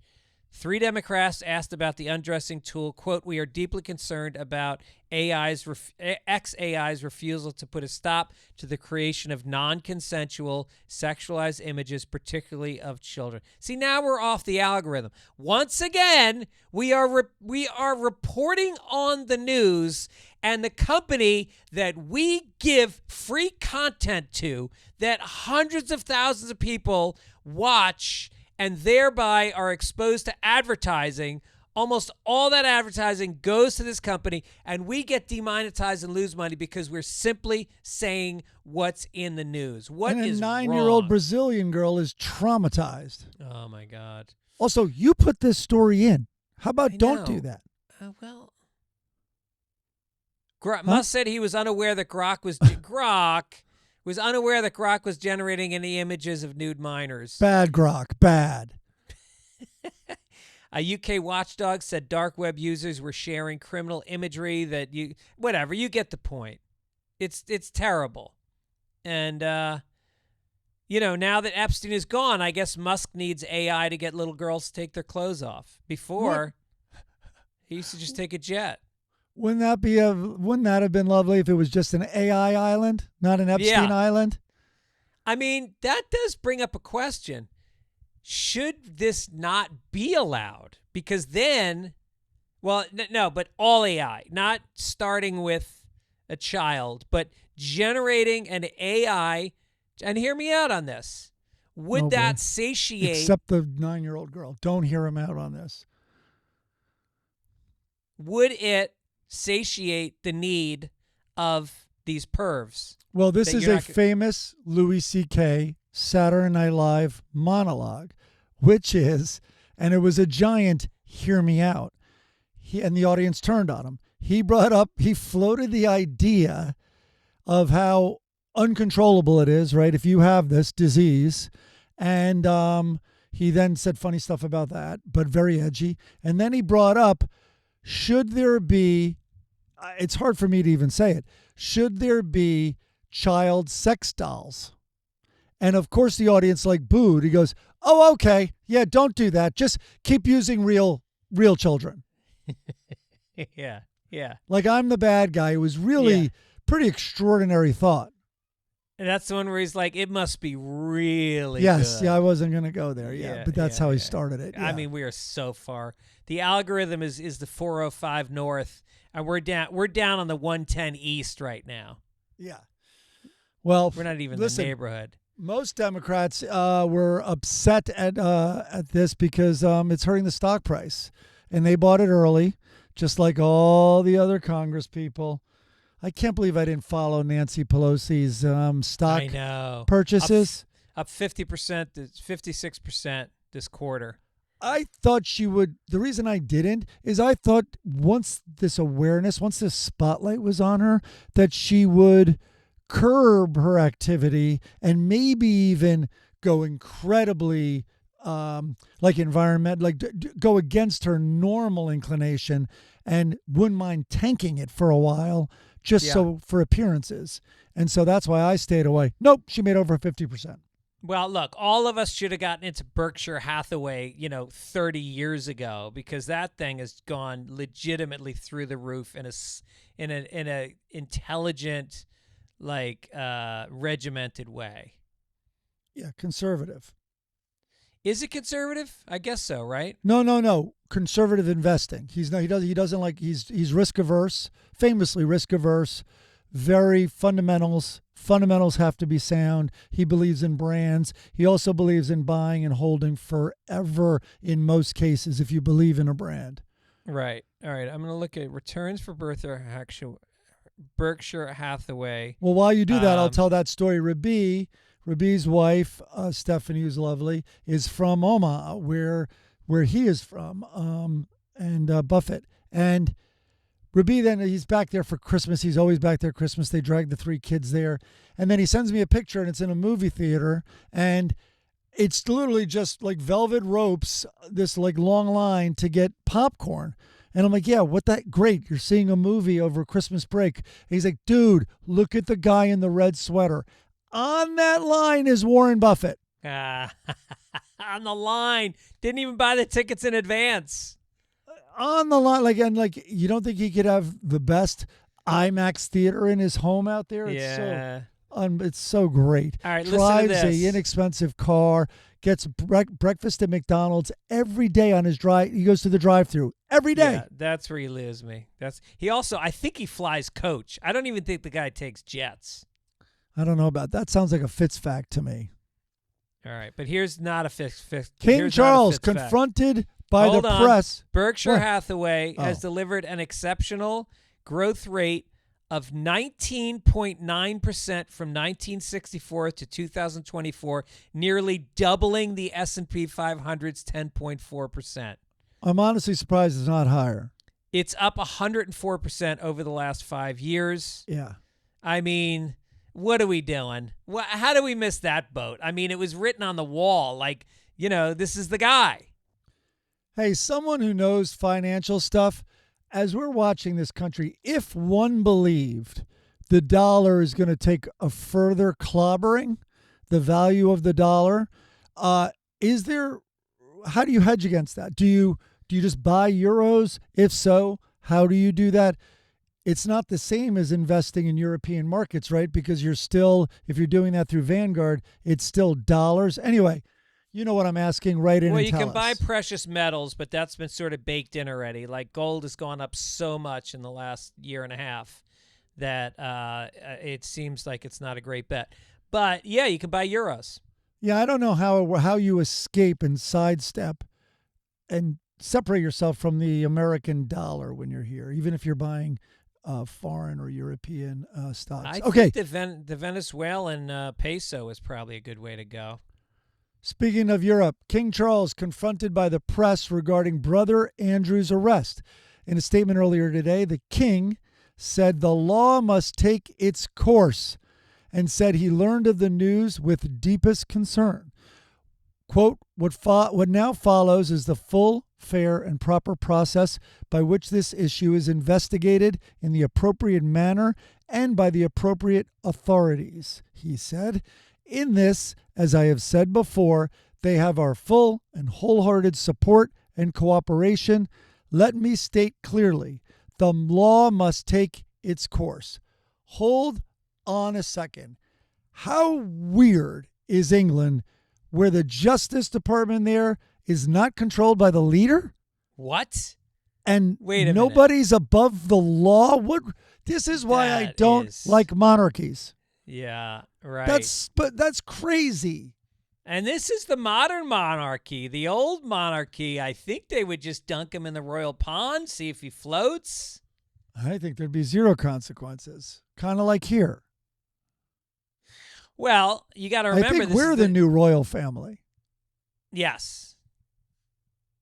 3 Democrats asked about the undressing tool. Quote, "We are deeply concerned about XAI's refusal to put a stop to the creation of non-consensual sexualized images, particularly of children." See, now we're off the algorithm. Once again, we are reporting on the news, and the company that we give free content to, that hundreds of thousands of people watch and thereby are exposed to advertising, almost all that advertising goes to this company, and we get demonetized and lose money because we're simply saying what's in the news. What is and a wrong? 9-year-old Brazilian girl is traumatized. Oh, my God. Also, you put this story in. How about don't do know. that? Well, Musk said he was unaware that Grok was generating any images of nude minors. Bad Grok. Bad. A UK watchdog said dark web users were sharing criminal imagery that you get the point. It's terrible. And, now that Epstein is gone, I guess Musk needs AI to get little girls to take their clothes off. Before, he used to just take a jet. Wouldn't that have been lovely if it was just an AI island, not an Epstein island? I mean, that does bring up a question. Should this not be allowed? Because then, but all AI, not starting with a child, but generating an AI, and hear me out on this. Would that satiate? Except the 9-year-old girl. Don't hear him out on this. Would it satiate the need of these pervs? Well, this is a famous Louis C.K. Saturday Night Live monologue, which is, and it was a giant hear me out. And the audience turned on him. He floated the idea of how uncontrollable it is, right? If you have this disease. And he then said funny stuff about that, but very edgy. And then he brought up, should there be, it's hard for me to even say it, should there be child sex dolls? And of course the audience booed. He goes, "Oh, okay. Yeah, don't do that. Just keep using real children." Yeah. Like I'm the bad guy. It was really pretty extraordinary thought. And that's the one where he's like, it must be really Yes, good. Yeah, I wasn't going to go there. Yeah, but that's how he started it. Yeah. I mean, we are so far. The algorithm is the 405 North, and we're down on the 110 East right now. Yeah. Well, we're not even in the neighborhood. Most Democrats were upset at this because it's hurting the stock price, and they bought it early, just like all the other Congress people. I can't believe I didn't follow Nancy Pelosi's stock purchases. Up 50%, 56% this quarter. I thought she would. The reason I didn't is I thought once this spotlight was on her, that she would curb her activity and maybe even go incredibly go against her normal inclination and wouldn't mind tanking it for a while so for appearances. And so that's why I stayed away. Nope, she made over 50%. Well, look, all of us should have gotten into Berkshire Hathaway, 30 years ago, because that thing has gone legitimately through the roof in a intelligent, regimented way. Yeah, conservative. Is it conservative? I guess so, right? No. Conservative investing. He's risk averse, famously risk averse, very fundamentals. Fundamentals have to be sound. He believes in brands. He also believes in buying and holding forever in most cases if you believe in a brand. Right. All right. I'm going to look at returns for Berkshire Hathaway. Well, while you do that, I'll tell that story. Rabi's wife, Stephanie, who's lovely, is from Omaha, where he is from, and Buffett. And Rabi, then he's back there for Christmas. He's always back there Christmas. They drag the 3 kids there. And then he sends me a picture, and it's in a movie theater. And it's literally just like velvet ropes, this like long line to get popcorn. And I'm like, yeah, great. You're seeing a movie over Christmas break. And he's like, dude, look at the guy in the red sweater. On that line is Warren Buffett. On the line. Didn't even buy the tickets in advance. On the line, you don't think he could have the best IMAX theater in his home out there? It's so great. All right, drives listen to this. a inexpensive car, gets breakfast at McDonald's every day on his drive. He goes to the drive-thru every day. Yeah, that's where he lose me. He also, I think he flies coach. I don't even think the guy takes jets. I don't know about that. Sounds like a Fitz fact to me. All right, but here's not a Fitz. King Charles confronted by the press. Berkshire Hathaway has delivered an exceptional growth rate of 19.9% from 1964 to 2024, nearly doubling the S&P 500's 10.4%. I'm honestly surprised it's not higher. It's up 104% over the last 5 years. Yeah. I mean, what are we doing? How do we miss that boat? I mean, it was written on the wall like, this is the guy. Hey, someone who knows financial stuff, as we're watching this country, if one believed the dollar is going to take a further clobbering, the value of the dollar, how do you hedge against that? Do you just buy euros? If so, how do you do that? It's not the same as investing in European markets, right? Because if you're doing that through Vanguard, it's still dollars. Anyway, you know what I'm asking, right in and tell us. Well, you can buy precious metals, but that's been sort of baked in already. Like gold has gone up so much in the last year and a half that it seems like it's not a great bet. But, yeah, you can buy euros. Yeah, I don't know how you escape and sidestep and separate yourself from the American dollar when you're here, even if you're buying foreign or European stocks. I think the Venezuelan peso is probably a good way to go. Speaking of Europe, King Charles confronted by the press regarding brother Andrew's arrest. In a statement earlier today, the king said the law must take its course and said he learned of the news with deepest concern. Quote, what now follows is the full, fair, and proper process by which this issue is investigated in the appropriate manner and by the appropriate authorities, he said. In this, as I have said before, they have our full and wholehearted support and cooperation. Let me state clearly, the law must take its course. Hold on a second. How weird is England where the Justice Department there is not controlled by the leader? What? And wait a nobody's minute. Above the law? This is why I don't like monarchies. Yeah, right. That's crazy. And this is the modern monarchy. The old monarchy, I think they would just dunk him in the royal pond, see if he floats. I think there'd be zero consequences. Kind of like here. Well, you got to remember, I think we're the new royal family. Yes.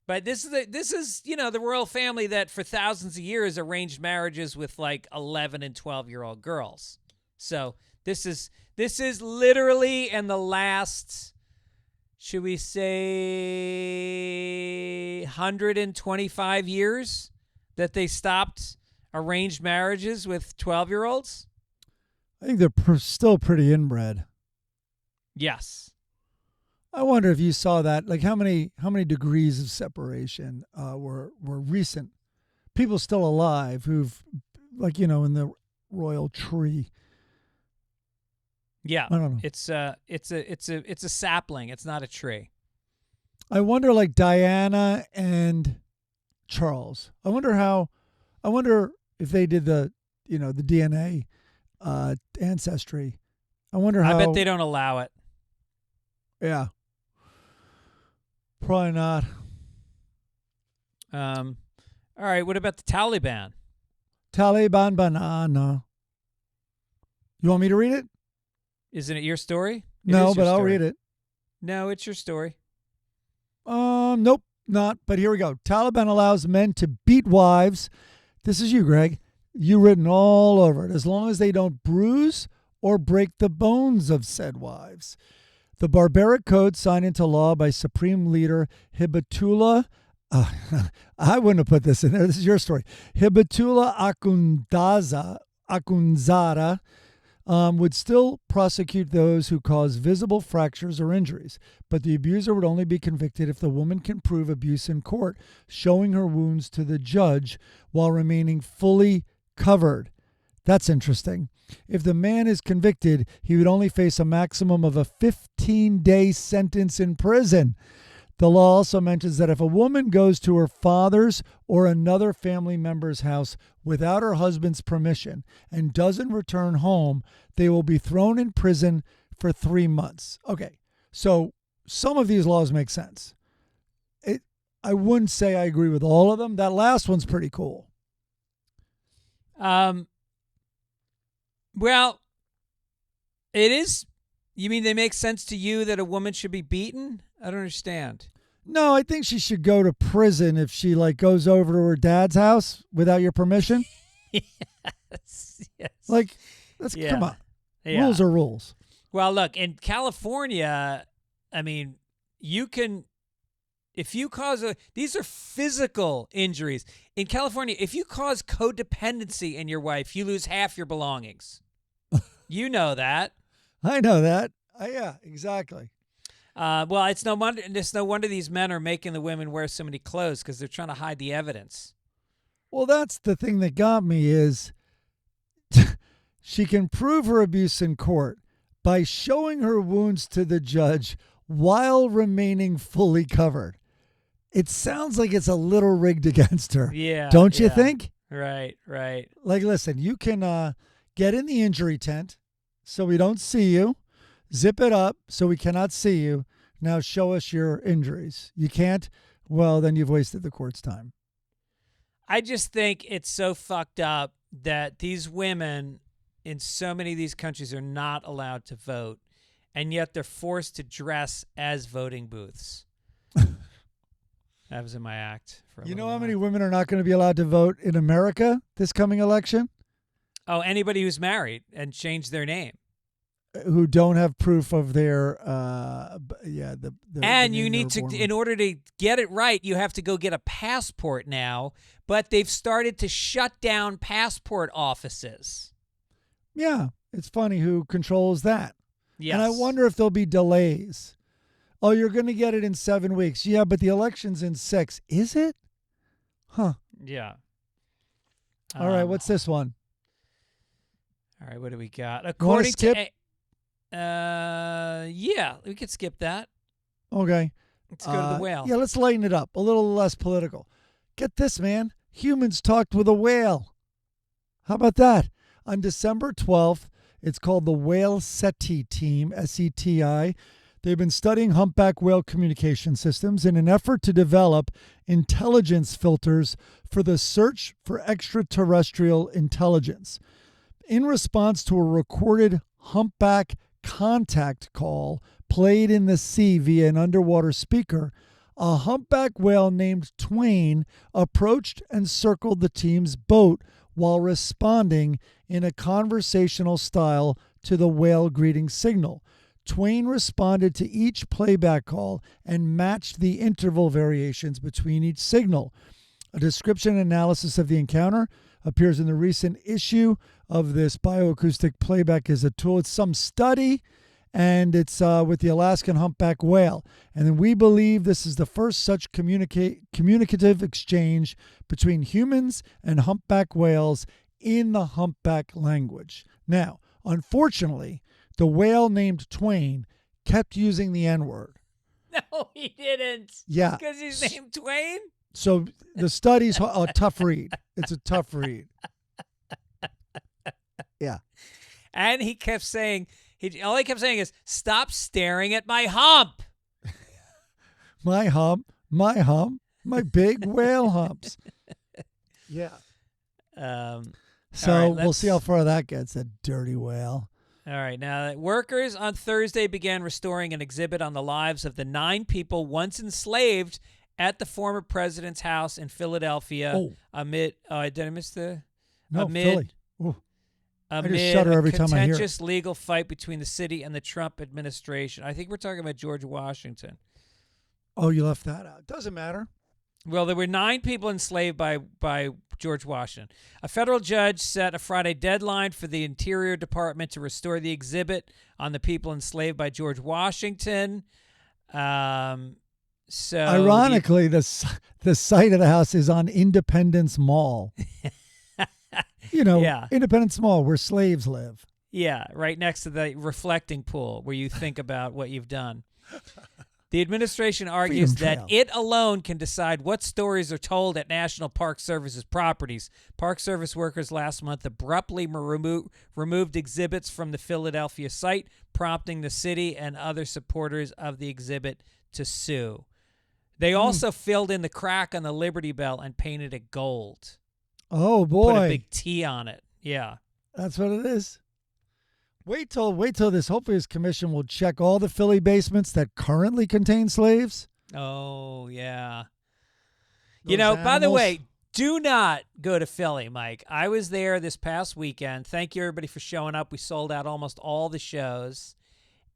But this is the royal family that for thousands of years arranged marriages with like 11 and 12-year-old girls. So this is literally in the last, should we say, 125 years that they stopped arranged marriages with 12-year-olds? I think they're still pretty inbred. Yes. I wonder if you saw that. Like how many degrees of separation were recent? People still alive who've, in the royal tree. Yeah, I don't know. It's a sapling. It's not a tree. I wonder, like Diana and Charles. I wonder if they did the DNA ancestry. I wonder how. I bet they don't allow it. Yeah. Probably not. All right. What about the Taliban? Taliban banana. You want me to read it? Isn't it your story? No, but I'll read it. No, it's your story. Nope, not. But here we go. Taliban allows men to beat wives. This is you, Greg. You written all over it. As long as they don't bruise or break the bones of said wives. The barbaric code signed into law by Supreme Leader Hibatullah. I wouldn't have put this in there. This is your story. Hibatullah Akhundzada would still prosecute those who cause visible fractures or injuries, but the abuser would only be convicted if the woman can prove abuse in court, showing her wounds to the judge while remaining fully covered. That's interesting. If the man is convicted, he would only face a maximum of a 15-day sentence in prison. The law also mentions that if a woman goes to her father's or another family member's house without her husband's permission and doesn't return home, they will be thrown in prison for 3 months. Okay, so some of these laws make sense. I wouldn't say I agree with all of them. That last one's pretty cool. Well, it is. You mean they make sense to you that a woman should be beaten? I don't understand. No, I think she should go to prison if she goes over to her dad's house without your permission. Yes. Come on. Yeah. Rules are rules. Well, look, in California, I mean, you can, if you cause these are physical injuries. In California, if you cause codependency in your wife, you lose half your belongings. You know that. I know that. Yeah, exactly. Well, it's no wonder these men are making the women wear so many clothes because they're trying to hide the evidence. Well, that's the thing that got me is she can prove her abuse in court by showing her wounds to the judge while remaining fully covered. It sounds like it's a little rigged against her. Yeah. Don't you think? Right. Listen, you can get in the injury tent so we don't see you. Zip it up so we cannot see you. Now show us your injuries. You can't? Well, then you've wasted the court's time. I just think it's so fucked up that these women in so many of these countries are not allowed to vote, and yet they're forced to dress as voting booths. That was in my act. You know how many women are not going to be allowed to vote in America this coming election? Oh, anybody who's married and changed their name. Who don't have proof of their, and you need to, in order to get it right, you have to go get a passport now. But they've started to shut down passport offices. Yeah, it's funny who controls that. Yes. And I wonder if there'll be delays. Oh, you're going to get it in 7 weeks. Yeah, but the election's in 6. Is it? Huh. Yeah. All right, what's this one? All right, what do we got? According to yeah, we could skip that. Okay. Let's go to the whale. Yeah, let's lighten it up. A little less political. Get this, man. Humans talked with a whale. How about that? On December 12th, it's called the Whale SETI team, SETI. They've been studying humpback whale communication systems in an effort to develop intelligence filters for the search for extraterrestrial intelligence. In response to a recorded humpback contact call played in the sea via an underwater speaker, a humpback whale named Twain approached and circled the team's boat while responding in a conversational style to the whale greeting signal. Twain responded to each playback call and matched the interval variations between each signal. A description and analysis of the encounter appears in the recent issue of this bioacoustic playback as a tool. It's some study, and it's with the Alaskan humpback whale. And then we believe this is the first such communicative exchange between humans and humpback whales in the humpback language. Now, unfortunately, the whale named Twain kept using the N-word. No, he didn't. Yeah. Because he's named Twain? So the study's a tough read. It's a tough read. Yeah. And he kept saying, all he kept saying is, "Stop staring at my hump." My hump, my big whale humps. Yeah. So right, we'll see how far that gets, that dirty whale. All right. Now, workers on Thursday began restoring an exhibit on the lives of the 9 people once enslaved at the former president's house in Philadelphia amid. Oh, did I miss the? No, amid, Philly. Ooh. I just Amid shudder a every time I hear it. contentious legal fight between the city and the Trump administration. I think we're talking about George Washington. Oh, you left that out. Doesn't matter. Well, there were 9 people enslaved by George Washington. A federal judge set a Friday deadline for the Interior Department to restore the exhibit on the people enslaved by George Washington. So, ironically, the site of the house is on Independence Mall. Yeah. Independence Mall, where slaves live. Yeah, right next to the reflecting pool where you think about what you've done. The administration argues that it alone can decide what stories are told at National Park Service's properties. Park Service workers last month abruptly removed exhibits from the Philadelphia site, prompting the city and other supporters of the exhibit to sue. They also filled in the crack on the Liberty Bell and painted it gold. Oh, boy. Put a big T on it. Yeah. That's what it is. Wait till this. Hopefully, this commission will check all the Philly basements that currently contain slaves. Oh, yeah. Those By the animals. way, do not go to Philly, Mike. I was there this past weekend. Thank you, everybody, for showing up. We sold out almost all the shows.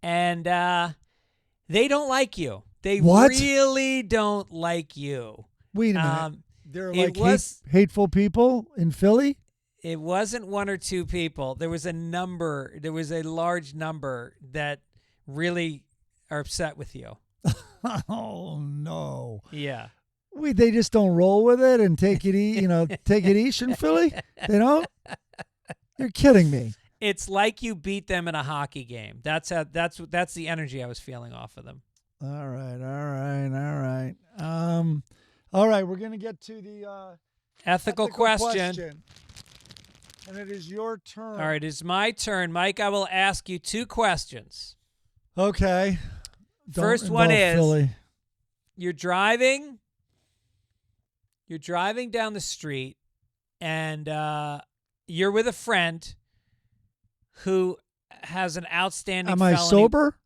And they don't like you. They really don't like you. Wait a minute. They're like hateful people in Philly? It wasn't 1 or 2 people. There was a large number that really are upset with you. Oh, no. Yeah. Wait, they just don't roll with it and take it easy in Philly? They don't? You're kidding me. It's like you beat them in a hockey game. That's the energy I was feeling off of them. All right. All right, we're going to get to the ethical question. And it is your turn. All right, it's my turn. Mike, I will ask you 2 questions. Okay. First one is, Philly. You're driving down the street, and you're with a friend who has an outstanding felony. Am I sober?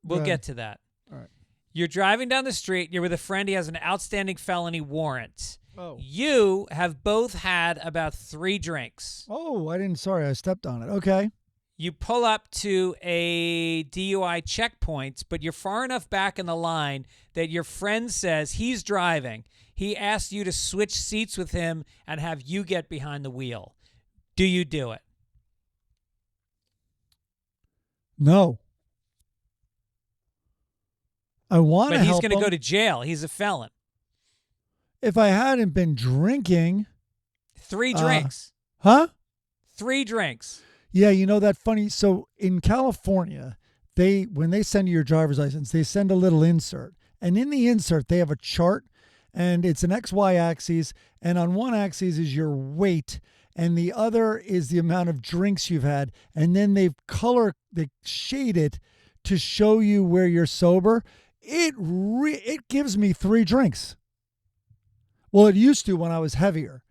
We'll get to that. All right. You're driving down the street. You're with a friend. He has an outstanding felony warrant. Oh. You have both had about 3 drinks. Oh, I stepped on it. Okay. You pull up to a DUI checkpoint, but you're far enough back in the line that your friend says he's driving. He asks you to switch seats with him and have you get behind the wheel. Do you do it? No. I want to help him. But he's going to go to jail. He's a felon. If I hadn't been drinking. 3 drinks. Huh? 3 drinks. Yeah, that funny. So in California, when they send you your driver's license, they send a little insert. And in the insert, they have a chart, and it's an XY axis. And on one axis is your weight, and the other is the amount of drinks you've had. And then they shade it to show you where you're sober. It gives me 3 drinks. Well, it used to when I was heavier.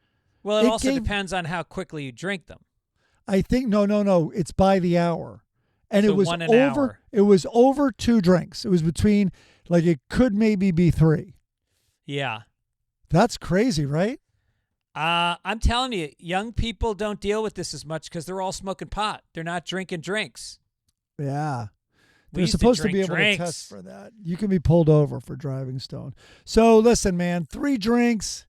Well, it also depends on how quickly you drink them. I think no. It's by the hour, and So it was 1 an over. hour. It was over 2 drinks. It was between, it could maybe be 3. Yeah. That's crazy, right? I'm telling you, young people don't deal with this as much because they're all smoking pot. They're not drinking drinks. Yeah. We They're used to supposed to drink be able drinks. to test for that. You can be pulled over for driving stoned. So listen, man, 3 drinks.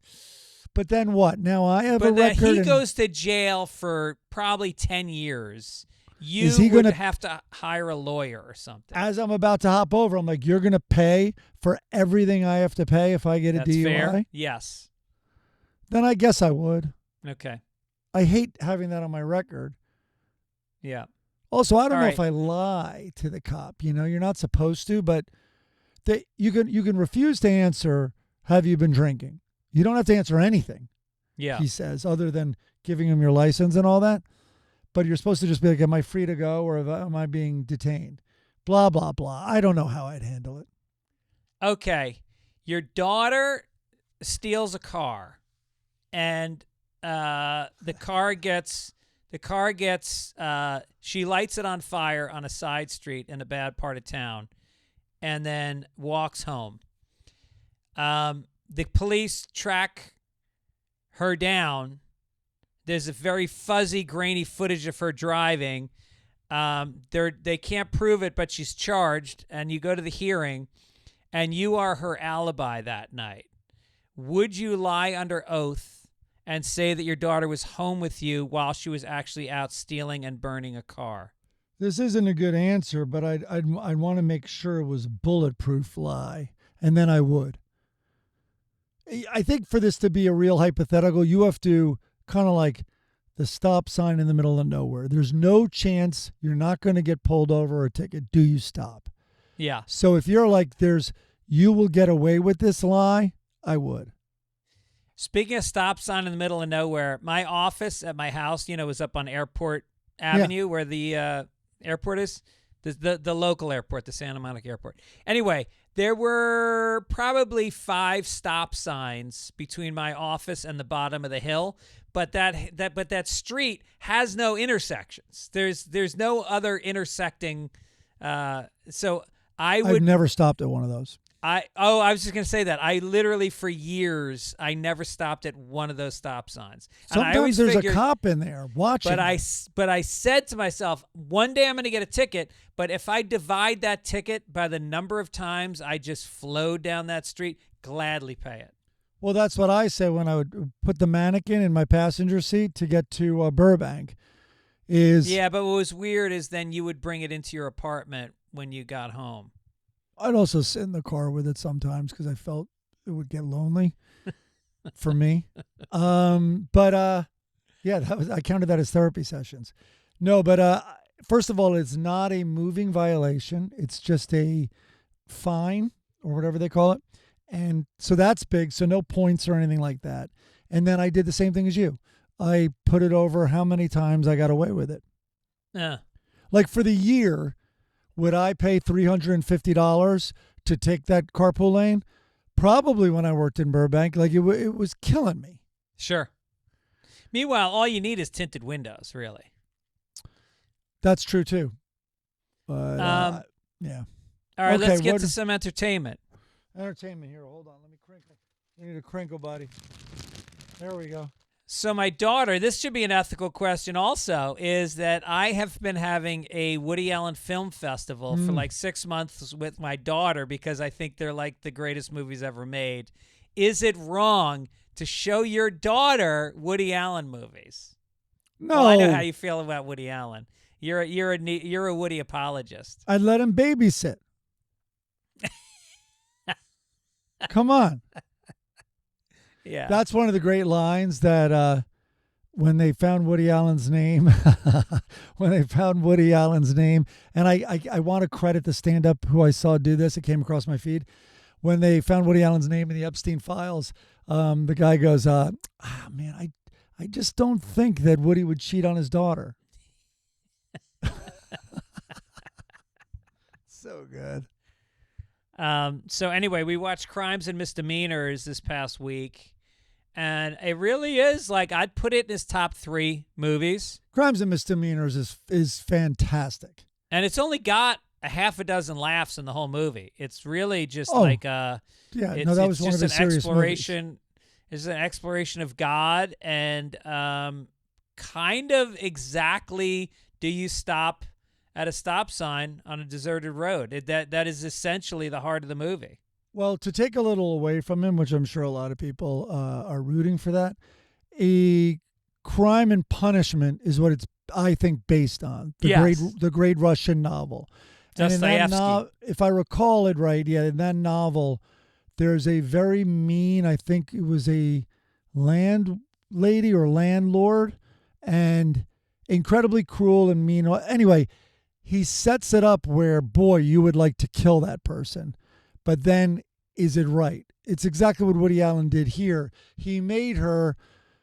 But then what? Now I have a record. But he goes to jail for probably 10 years. You Is he would gonna- have to hire a lawyer or something. As I'm about to hop over, I'm like, you're going to pay for everything I have to pay if I get a That's DUI? fair. Yes. Then I guess I would. Okay. I hate having that on my record. Yeah. Also, I don't All know right. if I lie to the cop. You're not supposed to, but you can refuse to answer, have you been drinking? You don't have to answer anything, Yeah. he says, other than giving him your license and all that. but you're supposed to just be like, am I free to go or am I being detained? Blah, blah, blah. I don't know how I'd handle it. Okay. Your daughter steals a car, and the car gets she lights it on fire on a side street in a bad part of town, and then walks home. The police track her down. There's a very fuzzy, grainy footage of her driving. They can't prove it, but she's charged, and you go to the hearing, and you are her alibi that night. Would you lie under oath and say that your daughter was home with you while she was actually out stealing and burning a car? This isn't a good answer, but I'd want to make sure it was a bulletproof lie, and then I would. I think for this to be a real hypothetical, you have to kind of like the stop sign in the middle of nowhere. There's no chance you're not going to get pulled over or a ticket. Do you stop? Yeah. So if you're like, you will get away with this lie, I would. Speaking of stop sign in the middle of nowhere, my office at my house, was up on Airport Avenue where the airport is, the local airport, the Santa Monica airport. Anyway, there were probably 5 stop signs between my office and the bottom of the hill, but that street has no intersections. There's no other intersecting. So I've never stopped at one of those. I was just going to say that. I literally, for years, I never stopped at one of those stop signs. Sometimes there's a cop in there watching. But I said to myself, one day I'm going to get a ticket, but if I divide that ticket by the number of times I just flowed down that street, gladly pay it. Well, that's what I said when I would put the mannequin in my passenger seat to get to Burbank. Yeah, but what was weird is then you would bring it into your apartment when you got home. I'd also sit in the car with it sometimes because I felt it would get lonely for me. I counted that as therapy sessions. No, but first of all, it's not a moving violation. It's just a fine or whatever they call it. And so that's big. So no points or anything like that. And then I did the same thing as you. I put it over how many times I got away with it. Yeah. Like for the year, would I pay $350 to take that carpool lane? Probably when I worked in Burbank. Like it was killing me. Sure. Meanwhile, all you need is tinted windows, really. That's true too. But yeah. All right, let's get to some entertainment. Entertainment here. Hold on. Let me crinkle. We need a crinkle, buddy. There we go. So my daughter, this should be an ethical question also, is that I have been having a Woody Allen Film Festival for like 6 months with my daughter because I think they're like the greatest movies ever made. Is it wrong to show your daughter Woody Allen movies? No. Well, I know how you feel about Woody Allen. You're a Woody apologist. I'd let him babysit. Come on. Yeah. That's one of the great lines that when they found Woody Allen's name, and I want to credit the stand-up who I saw do this. It came across my feed. When they found Woody Allen's name in the Epstein files, the guy goes, man, I just don't think that Woody would cheat on his daughter. So good. So anyway, we watched Crimes and Misdemeanors this past week. And it really is, like, I'd put it in his top 3 movies. Crimes and Misdemeanors is fantastic. And it's only got a half a dozen laughs in the whole movie. It's really just that was one of his serious movies. It's an exploration of God and kind of exactly do you stop at a stop sign on a deserted road. That is essentially the heart of the movie. Well, to take a little away from him, which I'm sure a lot of people are rooting for that, a Crime and Punishment is what it's, I think, based on. The great Russian novel. Dostoevsky. If I recall it right, in that novel, there's a very mean, I think it was a landlady or landlord, and incredibly cruel and mean. Anyway, he sets it up where, boy, you would like to kill that person. But then, is it right? It's exactly what Woody Allen did here. He made her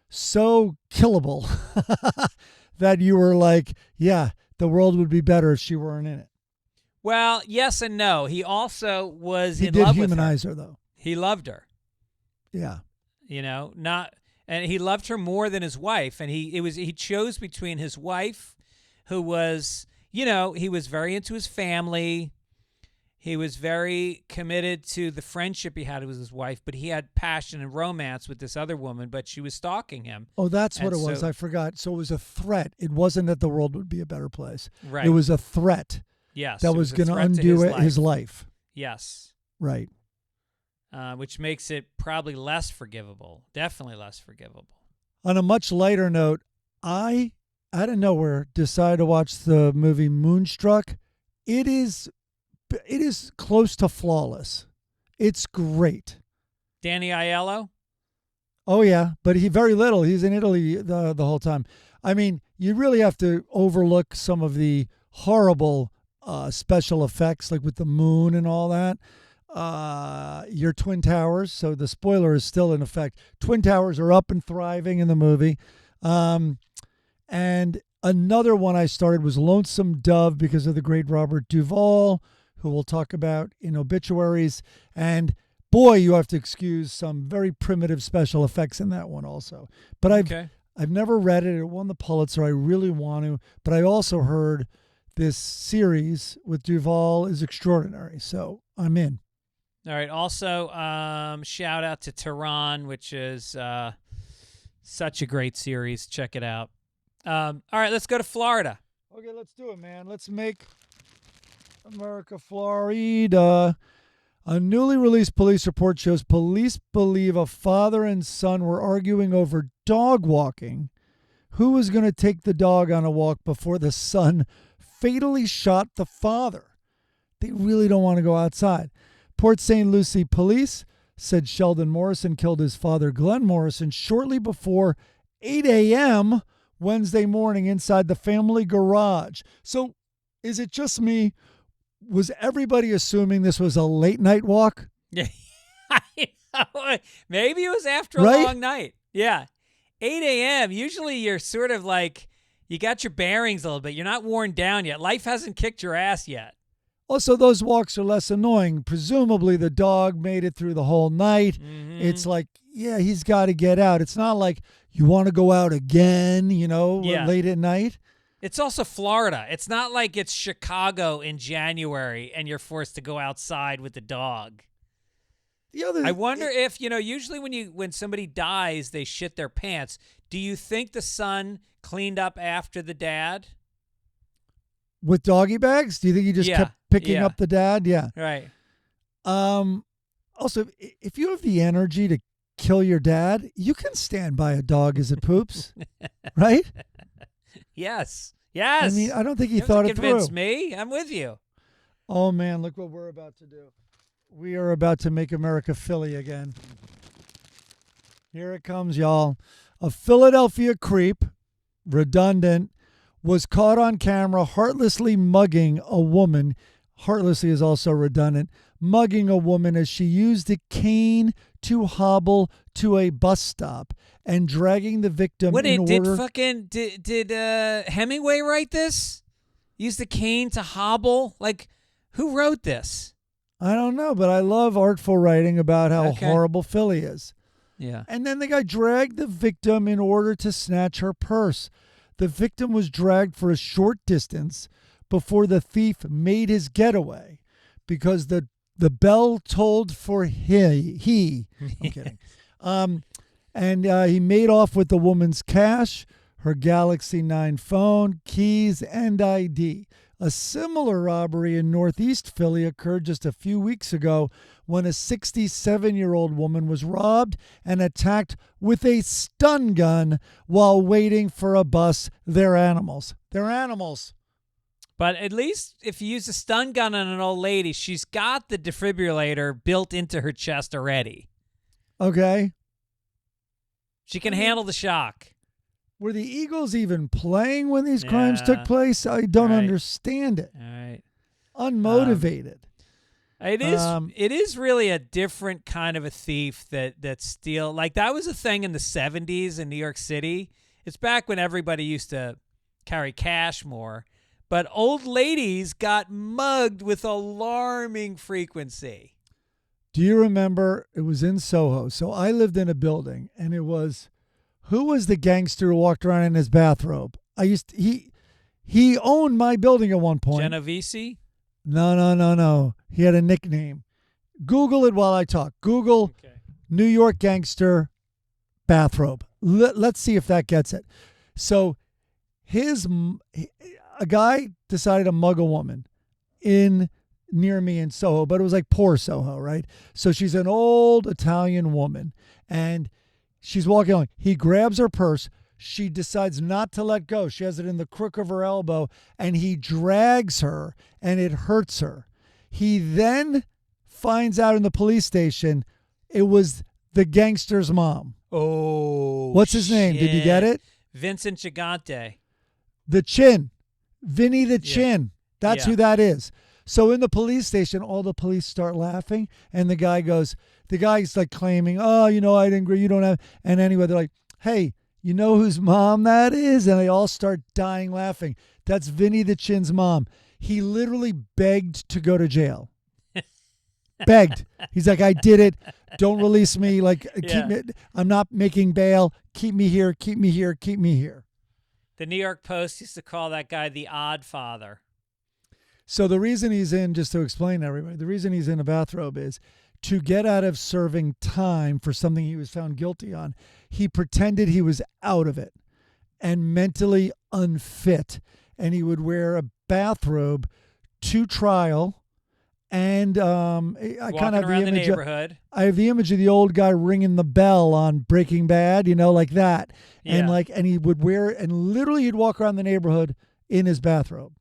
so killable that you were like, yeah, the world would be better if she weren't in it. Well, yes and no. He also was He in did love with her. humanize her, though. He loved her. Yeah. And he loved her more than his wife. And he chose between his wife, who was, he was very into his family. He was very committed to the friendship he had with his wife, but he had passion and romance with this other woman, but she was stalking him. Oh, that's what And it was. so- I forgot. So it was a threat. It wasn't that the world would be a better place. Right. It was a threat Yes. that it was a going to threat undo his his life. Yes. Right. Which makes it probably less forgivable. Definitely less forgivable. On a much lighter note, I out of nowhere decided to watch the movie Moonstruck. It is close to flawless. It's great. Danny Aiello? Oh yeah, but very little. He's in Italy the whole time. I mean, you really have to overlook some of the horrible special effects, like with the moon and all that. Your Twin Towers. So the spoiler is still in effect. Twin Towers are up and thriving in the movie. And another one I started was Lonesome Dove because of the great Robert Duvall, who we'll talk about in Obituaries. And boy, you have to excuse some very primitive special effects in that one also. But I've never read it. It won the Pulitzer. I really want to. But I also heard this series with Duvall is extraordinary. So I'm in. All right. Also, shout out to Tehran, which is such a great series. Check it out. All right, let's go to Florida. Okay, let's do it, man. Let's make America Florida. A newly released police report shows police believe a father and son were arguing over dog walking. Who was going to take the dog on a walk before the son fatally shot the father? They really don't want to go outside. Port St. Lucie police said Sheldon Morrison killed his father, Glenn Morrison, shortly before 8 a.m. Wednesday morning inside the family garage. So is it just me? Was everybody assuming this was a late night walk? Yeah. Maybe it was after a Right? long night. Yeah. 8 a.m. Usually you're sort of like, you got your bearings a little bit. You're not worn down yet. Life hasn't kicked your ass yet. Also, those walks are less annoying. Presumably, the dog made it through the whole night. Mm-hmm. It's like, yeah, he's got to get out. It's not like you want to go out again, Yeah. late at night. It's also Florida. It's not like it's Chicago in January and you're forced to go outside with the dog. I wonder if, usually when somebody dies, they shit their pants. Do you think the son cleaned up after the dad? With doggy bags? Do you think he just kept picking up the dad? Yeah. Right. Also, if you have the energy to kill your dad, you can stand by a dog as it poops, right? Yes. Yes. I mean, I don't think he You have thought to it through. convince me. I'm with you. Oh, man, look what we're about to do. We are about to make America Philly again. Here it comes, y'all. A Philadelphia creep, redundant, was caught on camera heartlessly mugging a woman. Heartlessly is also redundant. Mugging a woman as she used a cane to hobble to a bus stop and dragging the victim What in order. did Hemingway write this? Use the cane to hobble? Like, who wrote this? I don't know, but I love artful writing about how Okay. horrible Philly is. Yeah. And then the guy dragged the victim in order to snatch her purse. The victim was dragged for a short distance before the thief made his getaway because the bell tolled for he. I'm kidding. And he made off with the woman's cash, her Galaxy 9 phone, keys, and ID. A similar robbery in Northeast Philly occurred just a few weeks ago when a 67-year-old woman was robbed and attacked with a stun gun while waiting for a bus. They're animals. They're animals. But at least if you use a stun gun on an old lady, she's got the defibrillator built into her chest already. Okay. She can handle the shock. Were the Eagles even playing when these crimes Yeah. took place? I don't Right. understand it. All right. Unmotivated. It is really a different kind of a thief that steal. Like, that was a thing in the 70s in New York City. It's back when everybody used to carry cash more. But old ladies got mugged with alarming frequency. Do you remember? It was in Soho. So I lived in a building, and it was, who was the gangster who walked around in his bathrobe? He owned my building at one point. Genovese? No. He had a nickname. Google it while I talk. Google New York gangster bathrobe. Let's see if that gets it. So a guy decided to mug a woman near me in Soho, but it was like poor Soho, right? So she's an old Italian woman, and she's walking along. He grabs her purse. She decides not to let go. She has it in the crook of her elbow, and he drags her, and it hurts her. He then finds out in the police station it was the gangster's mom. Oh, what's his name? Did you get it? Vincent Gigante. The Chin. Vinny the Chin. That's who that is. So in the police station, all the police start laughing, and the guy's like claiming, oh, I didn't agree, you don't have, and anyway, they're like, hey, you know whose mom that is? And they all start dying laughing. That's Vinny the Chin's mom. He literally begged to go to jail. Begged. He's like, I did it. Don't release me. Like, keep me. I'm not making bail. Keep me here. Keep me here. Keep me here. The New York Post used to call that guy the Odd Father. So the reason he's in, just to explain to everybody, the reason he's in a bathrobe is to get out of serving time for something he was found guilty on. He pretended he was out of it and mentally unfit, and he would wear a bathrobe to trial. And I kind of have the image. I have the image of the old guy ringing the bell on Breaking Bad, like that. Yeah. And he would wear it, and literally he'd walk around the neighborhood in his bathrobe.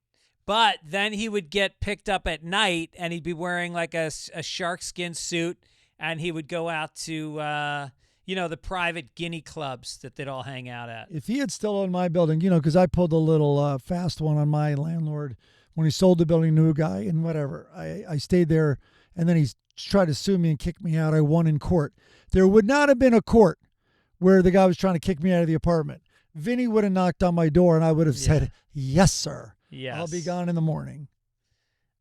But then he would get picked up at night, and he'd be wearing like a shark skin suit, and he would go out to the private guinea clubs that they'd all hang out at. If he had still owned my building, because I pulled a little fast one on my landlord when he sold the building to a guy and whatever. I stayed there, and then he tried to sue me and kick me out. I won in court. There would not have been a court where the guy was trying to kick me out of the apartment. Vinny would have knocked on my door, and I would have said, yes, sir. Yes. I'll be gone in the morning.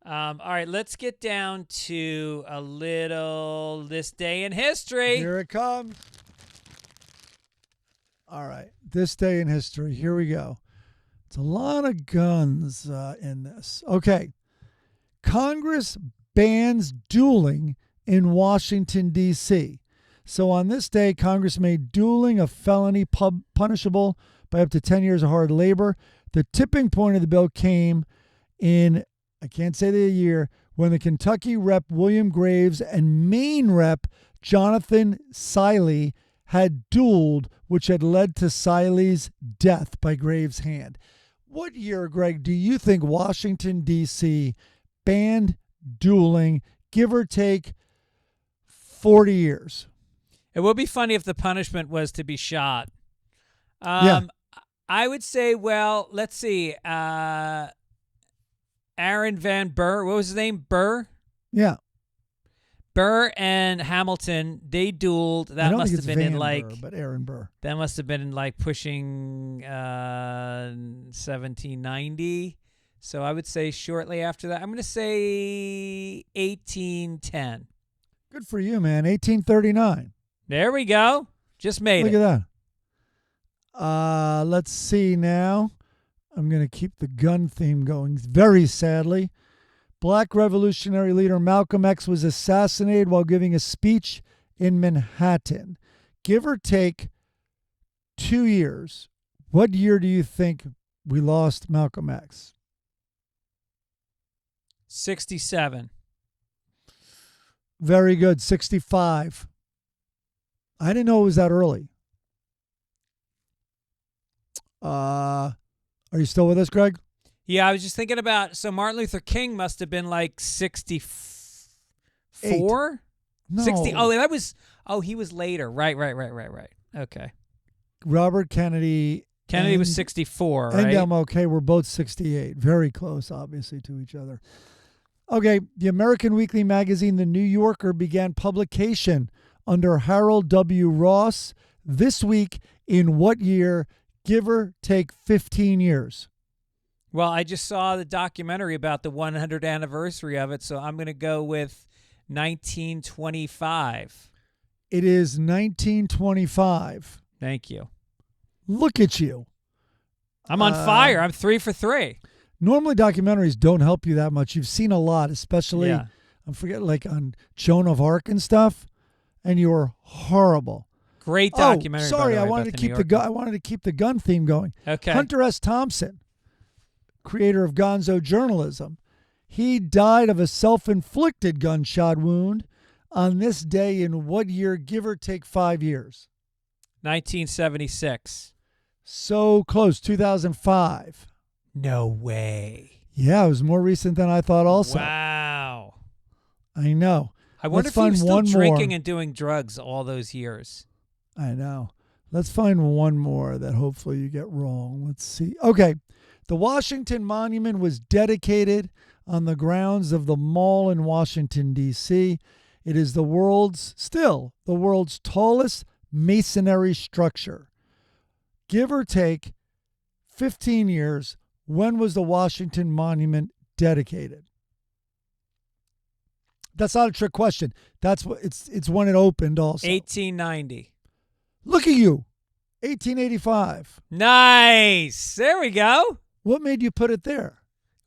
All right, let's get down to a little this day in history. Here it comes. All right, this day in history. Here we go. It's a lot of guns in this. Okay. Congress bans dueling in Washington, D.C. So on this day, Congress made dueling a felony punishable by up to 10 years of hard labor. The tipping point of the bill came in, I can't say the year, when the Kentucky Rep. William Graves and Maine Rep. Jonathan Siley had dueled, which had led to Siley's death by Graves' hand. What year, Greg, do you think Washington, D.C. banned dueling, give or take 40 years? It would be funny if the punishment was to be shot. I would say, well, let's see. Aaron Van Burr, what was his name? Burr? Yeah. Burr and Hamilton, they dueled. That must have been Van in like Burr, but Aaron Burr. That must have been in like pushing 1790. So I would say shortly after that. I'm going to say 1810. Good for you, man. 1839. There we go. Just made Look it. at that. Let's see now. I'm going to keep the gun theme going very sadly. Black revolutionary leader Malcolm X was assassinated while giving a speech in Manhattan. Give or take 2 years. What year do you think we lost Malcolm X? 67. Very good. 65. I didn't know it was that early. Are you still with us, Greg? Yeah, I was just thinking about, so Martin Luther King must have been like 64? No. 60. Oh, he was later. Right. Okay. Robert Kennedy. Kennedy was 64, right? And MLK were both 68. Very close, obviously, to each other. Okay, the American weekly magazine The New Yorker began publication under Harold W. Ross this week in what year? Give or take 15 years. Well, I just saw the documentary about the 100th anniversary of it, so I'm going to go with 1925. It is 1925. Thank you. Look at you. I'm on fire. I'm 3 for 3. Normally, documentaries don't help you that much. You've seen a lot, especially, I forget, like on Joan of Arc and stuff, and you were horrible. Great documentary. Sorry, by the way, I wanted about to the keep New the Yorker. gun. I wanted to keep the gun theme going. Okay. Hunter S. Thompson, creator of Gonzo journalism, he died of a self-inflicted gunshot wound on this day in what year? Give or take 5 years. 1976. So close. 2005. No way. Yeah, it was more recent than I thought. Also, Wow. I know. I wonder Let's if he find was still one drinking more. and doing drugs all those years. I know. Let's find one more that hopefully you get wrong. Let's see. Okay. The Washington Monument was dedicated on the grounds of the Mall in Washington, D.C. It is still the world's tallest masonry structure. Give or take 15 years, when was the Washington Monument dedicated? That's not a trick question. That's what it's when it opened also. 1890. Look at you. 1885. Nice. There we go. What made you put it there?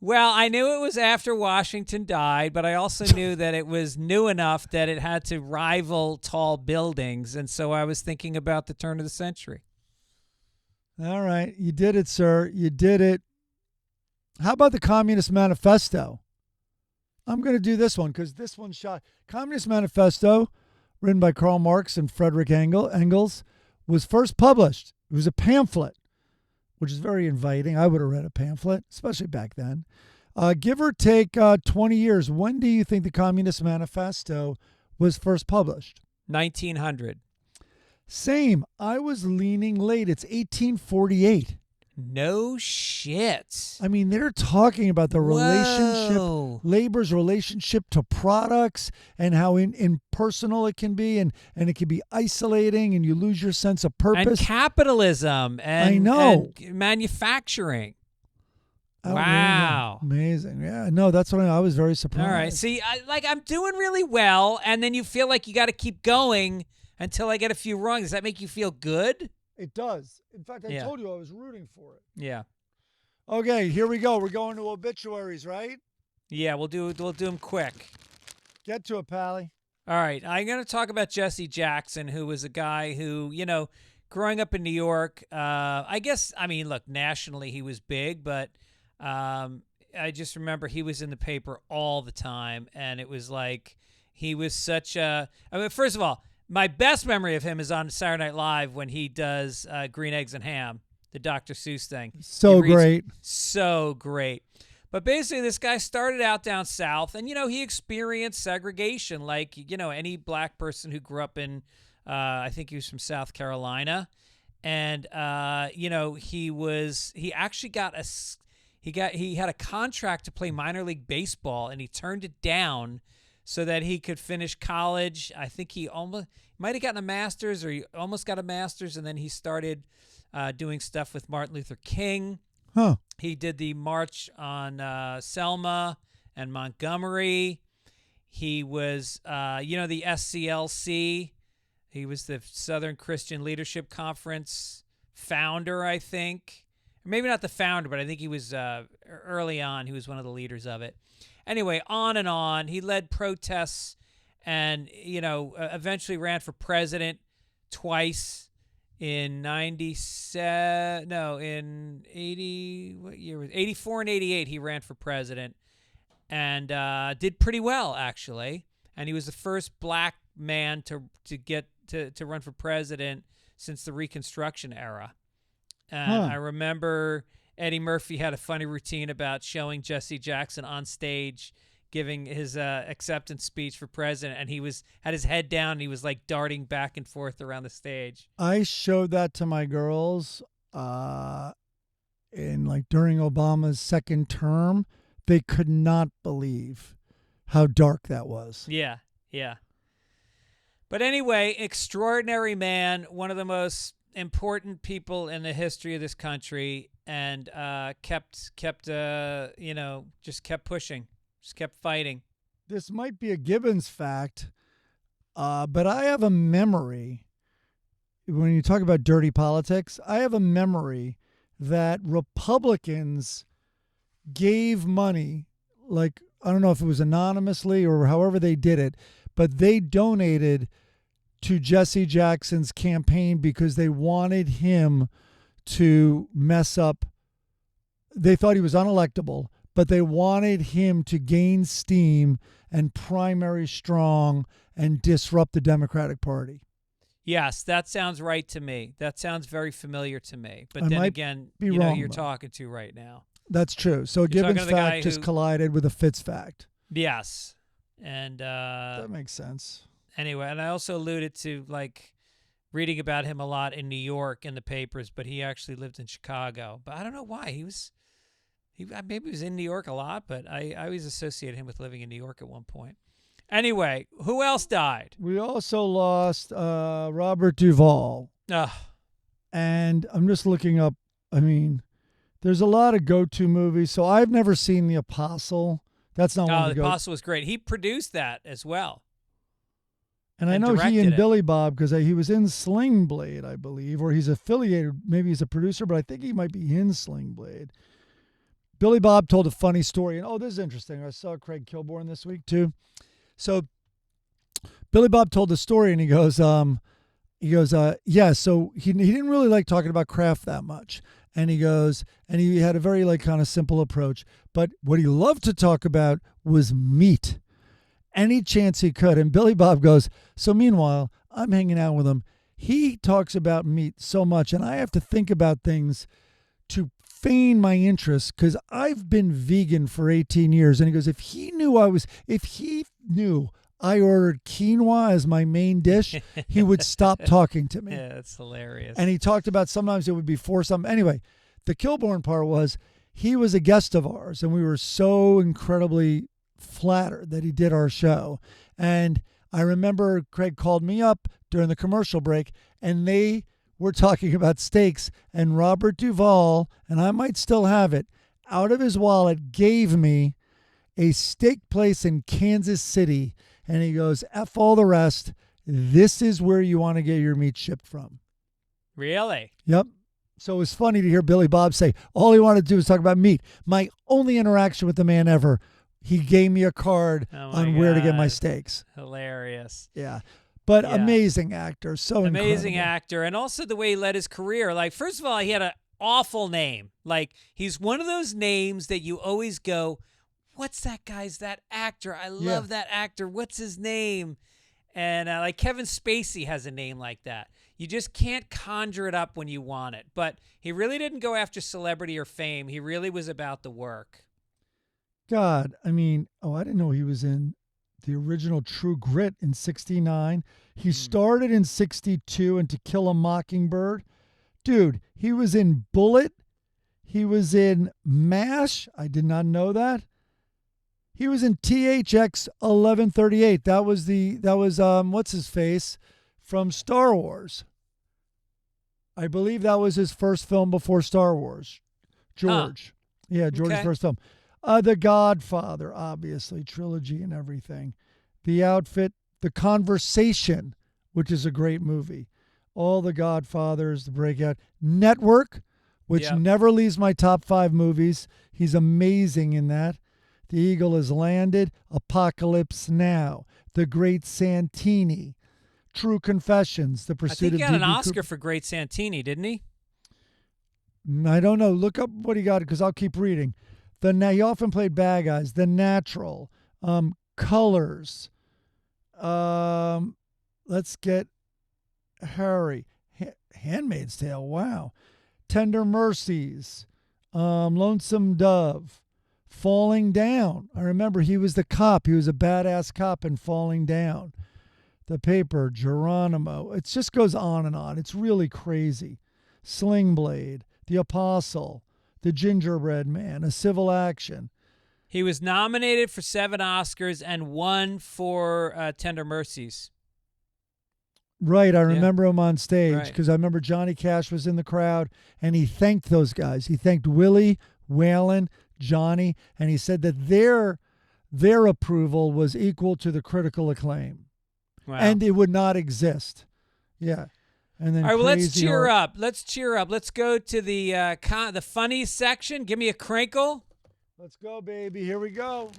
Well, I knew it was after Washington died, but I also knew that it was new enough that it had to rival tall buildings. And so I was thinking about the turn of the century. All right. You did it, sir. You did it. How about the Communist Manifesto? I'm going to do this one because this one shot. Communist Manifesto, written by Karl Marx and Frederick Engels, was first published. It was a pamphlet, which is very inviting. I would have read a pamphlet, especially back then. Give or take 20 years. When do you think the Communist Manifesto was first published? 1900. Same. I was leaning late. It's 1848. No shit. I mean, they're talking about the relationship, Whoa. labor's relationship to products and how impersonal it can be, and it can be isolating, and you lose your sense of purpose. And capitalism and, I know. and manufacturing. Amazing. Wow. Amazing. Yeah, no, that's what I was very surprised. All right. See, I'm doing really well, and then you feel like you got to keep going until I get a few wrong. Does that make you feel good? It does. In fact, I Yeah. told you I was rooting for it. Yeah. Okay, here we go. We're going to obituaries, right? Yeah, we'll do them quick. Get to it, Pally. All right. I'm going to talk about Jesse Jackson, who was a guy who, growing up in New York, look, nationally he was big, but I just remember he was in the paper all the time, and it was like he was such a first of all, my best memory of him is on Saturday Night Live when he does Green Eggs and Ham, the Dr. Seuss thing. So great. So great. But basically, this guy started out down south, and, he experienced segregation like, any black person who grew up in, I think he was from South Carolina. And, he actually he had a contract to play minor league baseball, and he turned it down so that he could finish college. I think he might have gotten a master's, or he almost got a master's, and then he started doing stuff with Martin Luther King. Huh. He did the March on Selma and Montgomery. He was, the SCLC. He was the Southern Christian Leadership Conference founder, I think. Maybe not the founder, but I think he was early on. He was one of the leaders of it. Anyway, on and on. He led protests and, eventually ran for president twice in 84 and 88 he ran for president and did pretty well, actually. And he was the first black man to get to run for president since the Reconstruction era. And I remember Eddie Murphy had a funny routine about showing Jesse Jackson on stage giving his acceptance speech for president, and he had his head down and he was like darting back and forth around the stage. I showed that to my girls during Obama's second term. They could not believe how dark that was. Yeah. But anyway, extraordinary man, one of the most important people in the history of this country. and kept just kept pushing, just kept fighting. This might be a Gibbons fact, but I have a memory. When you talk about dirty politics, I have a memory that Republicans gave money, like, I don't know if it was anonymously or however they did it, but they donated to Jesse Jackson's campaign because they wanted him to mess up. They thought he was unelectable, but they wanted him to gain steam and primary strong and disrupt the Democratic Party. Yes, that sounds right to me. That sounds very familiar to me. But I then might again, be you know, wrong, you're though. talking to right now. That's true. So a You're talking Gibbons to the guy fact just who- collided with a Fitz fact. Yes. And That makes sense. anyway, and I also alluded to like reading about him a lot in New York in the papers, but he actually lived in Chicago. But I don't know why. Maybe he was in New York a lot, but I always associated him with living in New York at one point. Anyway, who else died? We also lost Robert Duvall. Ugh. And I'm just looking up, I mean, there's a lot of go-to movies. So I've never seen The Apostle. That's not one Oh, of the the Apostle was great. He produced that as well. And I and know he directed and it. Billy Bob, because he was in Sling Blade, I believe, or he's affiliated. Maybe he's a producer, but I think he might be in Sling Blade. Billy Bob told a funny story. And, this is interesting. I saw Craig Kilborn this week, too. So Billy Bob told the story, and he goes, yeah, so he didn't really like talking about craft that much. And he goes, and he had a very like kind of simple approach. But what he loved to talk about was meat, any chance he could. And Billy Bob goes, so meanwhile, I'm hanging out with him. He talks about meat so much, and I have to think about things to feign my interest because I've been vegan for 18 years. And he goes, if he knew I ordered quinoa as my main dish, he would stop talking to me. Yeah, that's hilarious. And he talked about sometimes it would be for some. Anyway, the Kilborn part was he was a guest of ours, and we were so incredibly flattered that he did our show. And I remember Craig called me up during the commercial break, and they were talking about steaks, and Robert Duvall, and I might still have it, out of his wallet gave me a steak place in Kansas City. And he goes, F all the rest. This is where you want to get your meat shipped from. Really? Yep. So it was funny to hear Billy Bob say, all he wanted to do was talk about meat. My only interaction with the man ever, he gave me a card on where to get my God. steaks. Hilarious. Yeah. But Yeah. amazing actor. So Amazing incredible. actor. And also the way he led his career. Like, first of all, he had an awful name. Like, he's one of those names that you always go, what's that that actor? I love that actor. What's his name? And like Kevin Spacey has a name like that. You just can't conjure it up when you want it. But he really didn't go after celebrity or fame. He really was about the work. God, I mean, I didn't know he was in the original True Grit in 1969. He started in 1962 in To Kill a Mockingbird. Dude, he was in Bullet. He was in MASH. I did not know that. He was in THX 1138. That was what's his face from Star Wars. I believe that was his first film before Star Wars. George. Yeah, George's Okay. first film. The Godfather, obviously, trilogy and everything. The Outfit, The Conversation, which is a great movie. All the Godfathers, The Breakout. Network, which Yep. never leaves my top 5 movies. He's amazing in that. The Eagle Has Landed, Apocalypse Now, The Great Santini, True Confessions, The I Pursuit think of he got an D.B. Oscar Cooper. for Great Santini, didn't he? I don't know. Look up what he got because I'll keep reading. He often played bad guys. The Natural, Colors. Let's get Harry. Handmaid's Tale. Wow. Tender Mercies, Lonesome Dove. Falling Down. I remember he was the cop. He was a badass cop in Falling Down. The Paper, Geronimo. It just goes on and on. It's really crazy. Sling Blade, The Apostle, The Gingerbread Man, A Civil Action. He was nominated for 7 Oscars and 1 for Tender Mercies. Right, I remember him on stage Right. because I remember Johnny Cash was in the crowd and he thanked those guys. He thanked Willie, Waylon, Johnny, and he said that their approval was equal to the critical acclaim, Wow. and it would not exist. Yeah, and then All right, well, let's Crazy cheer Heart- up. Let's cheer up. Let's go to the funny section. Give me a crinkle. Let's go, baby. Here we go.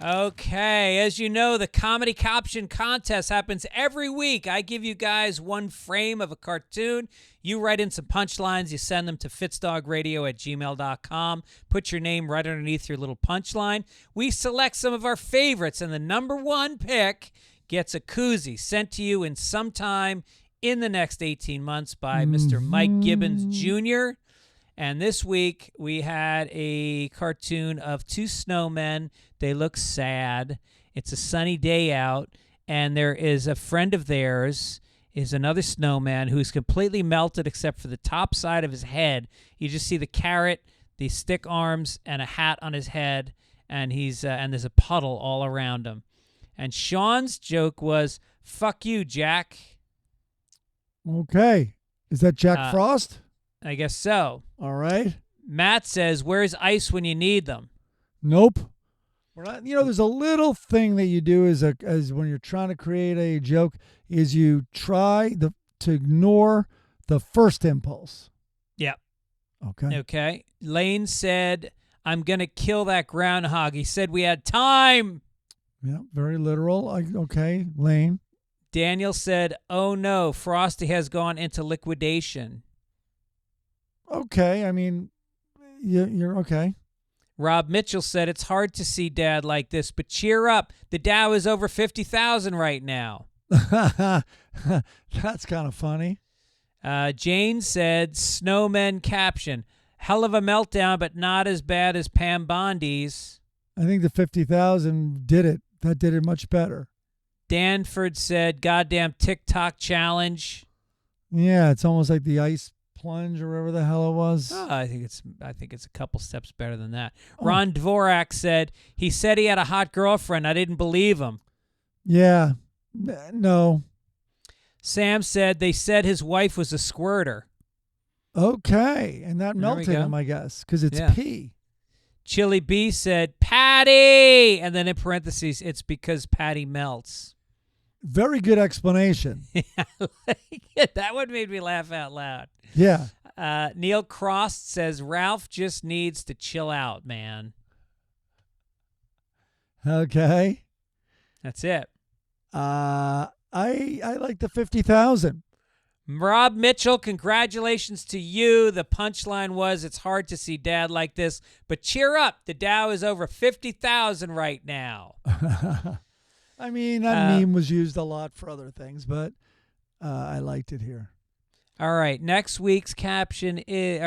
Okay, as you know, the Comedy Caption contest happens every week. I give you guys one frame of a cartoon. You write in some punchlines. You send them to fitzdogradio@gmail.com. Put your name right underneath your little punchline. We select some of our favorites, and the number one pick gets a koozie sent to you in sometime in the next 18 months by Mr. Mike Gibbons Jr. And this week, we had a cartoon of two snowmen. They look sad. It's a sunny day out, and there is a friend of theirs, is another snowman who's completely melted except for the top side of his head. You just see the carrot, the stick arms, and a hat on his head, and and there's a puddle all around him. And Sean's joke was, "Fuck you, Jack." Okay, is that Jack Frost? I guess so. All right. Matt says, "Where's ice when you need them?" Nope. We're not. You know, there's a little thing that you do as when you're trying to create a joke is you try to ignore the first impulse. Yeah. Okay. Okay. Lane said, "I'm going to kill that groundhog." He said we had time. Yeah, very literal. Okay, Lane. Daniel said, "Oh no, Frosty has gone into liquidation." Okay, I mean, you're okay. Rob Mitchell said, "It's hard to see Dad like this, but cheer up. The Dow is over 50,000 right now." That's kind of funny. Jane said, "Snowmen Caption. Hell of a meltdown, but not as bad as Pam Bondi's." I think the 50,000 did it. That did it much better. Danford said, "Goddamn TikTok challenge." Yeah, it's almost like the ice plunge or whatever the hell it was. Oh, I think it's a couple steps better than that. Ron Dvorak said he said he had a hot girlfriend. I didn't believe him. Yeah. No. Sam said they said his wife was a squirter. Okay, and that There we melted go. him, I guess, because it's Yeah. pee. Chili B said Patty, and then in parentheses, it's because Patty melts. Very good explanation. That one made me laugh out loud. Yeah. Neil Cross says Ralph just needs to chill out, man. Okay. That's it. I like the 50,000. Rob Mitchell, congratulations to you. The punchline was, "It's hard to see Dad like this, but cheer up. The Dow is over 50,000 right now." I mean, that meme was used a lot for other things, but I liked it here. All right. Next week's cartoon is,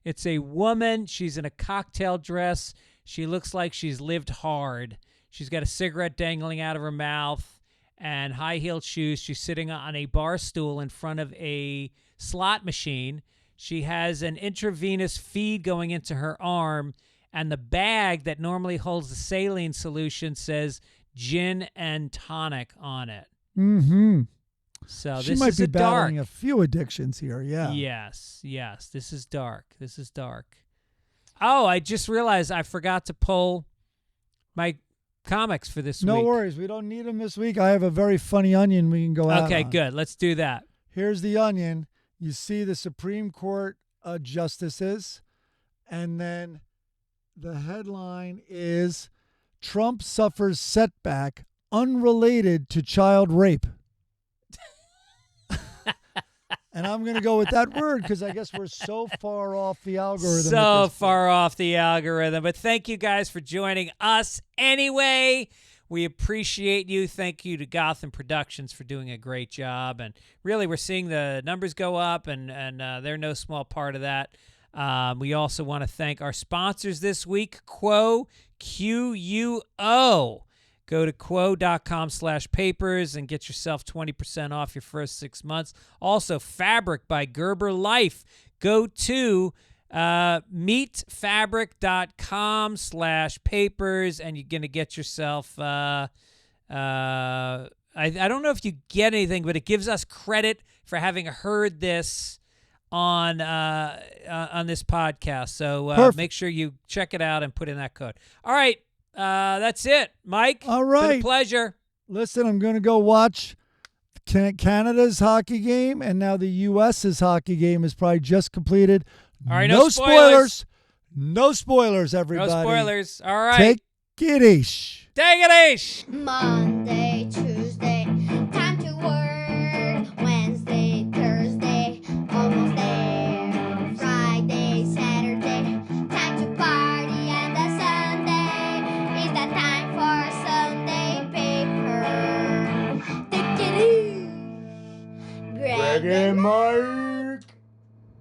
it's a woman. She's in a cocktail dress. She looks like she's lived hard. She's got a cigarette dangling out of her mouth and high-heeled shoes. She's sitting on a bar stool in front of a slot machine. She has an intravenous feed going into her arm, and the bag that normally holds the saline solution says gin and tonic on it. Mm-hmm. So She this might is be a dark. battling a few addictions here, yeah. Yes. This is dark. This is dark. Oh, I just realized I forgot to pull my comics for this week. No worries. We don't need them this week. I have a very funny onion we can go out Okay, on. good. Let's do that. Here's the onion. You see the Supreme Court justices, and then the headline is Trump suffers setback unrelated to child rape. And I'm going to go with that word because I guess we're so far off the algorithm. So far off the algorithm. But thank you guys for joining us anyway. We appreciate you. Thank you to Gotham Productions for doing a great job. And really, we're seeing the numbers go up, and they're no small part of that. We also want to thank our sponsors this week, Quo, Quo. Go to quo.com/papers and get yourself 20% off your first 6 months. Also, Fabric by Gerber Life. Go to meetfabric.com/papers, and you're going to get yourself I don't know if you get anything, but it gives us credit for having heard this on this podcast. So make sure you check it out and put in that code. All right, that's it, Mike. All right, been a pleasure. Listen, I'm going to go watch Canada's hockey game, and now the U.S.'s hockey game is probably just completed. All right, no spoilers. No spoilers, everybody. No spoilers. All right. Take it ish. Take it ish. Monday, Tuesday, time to work. Wednesday, Thursday, almost there. Friday, Saturday, time to party. And the Sunday is the time for Sunday paper. Take it easy. Greg and Mike.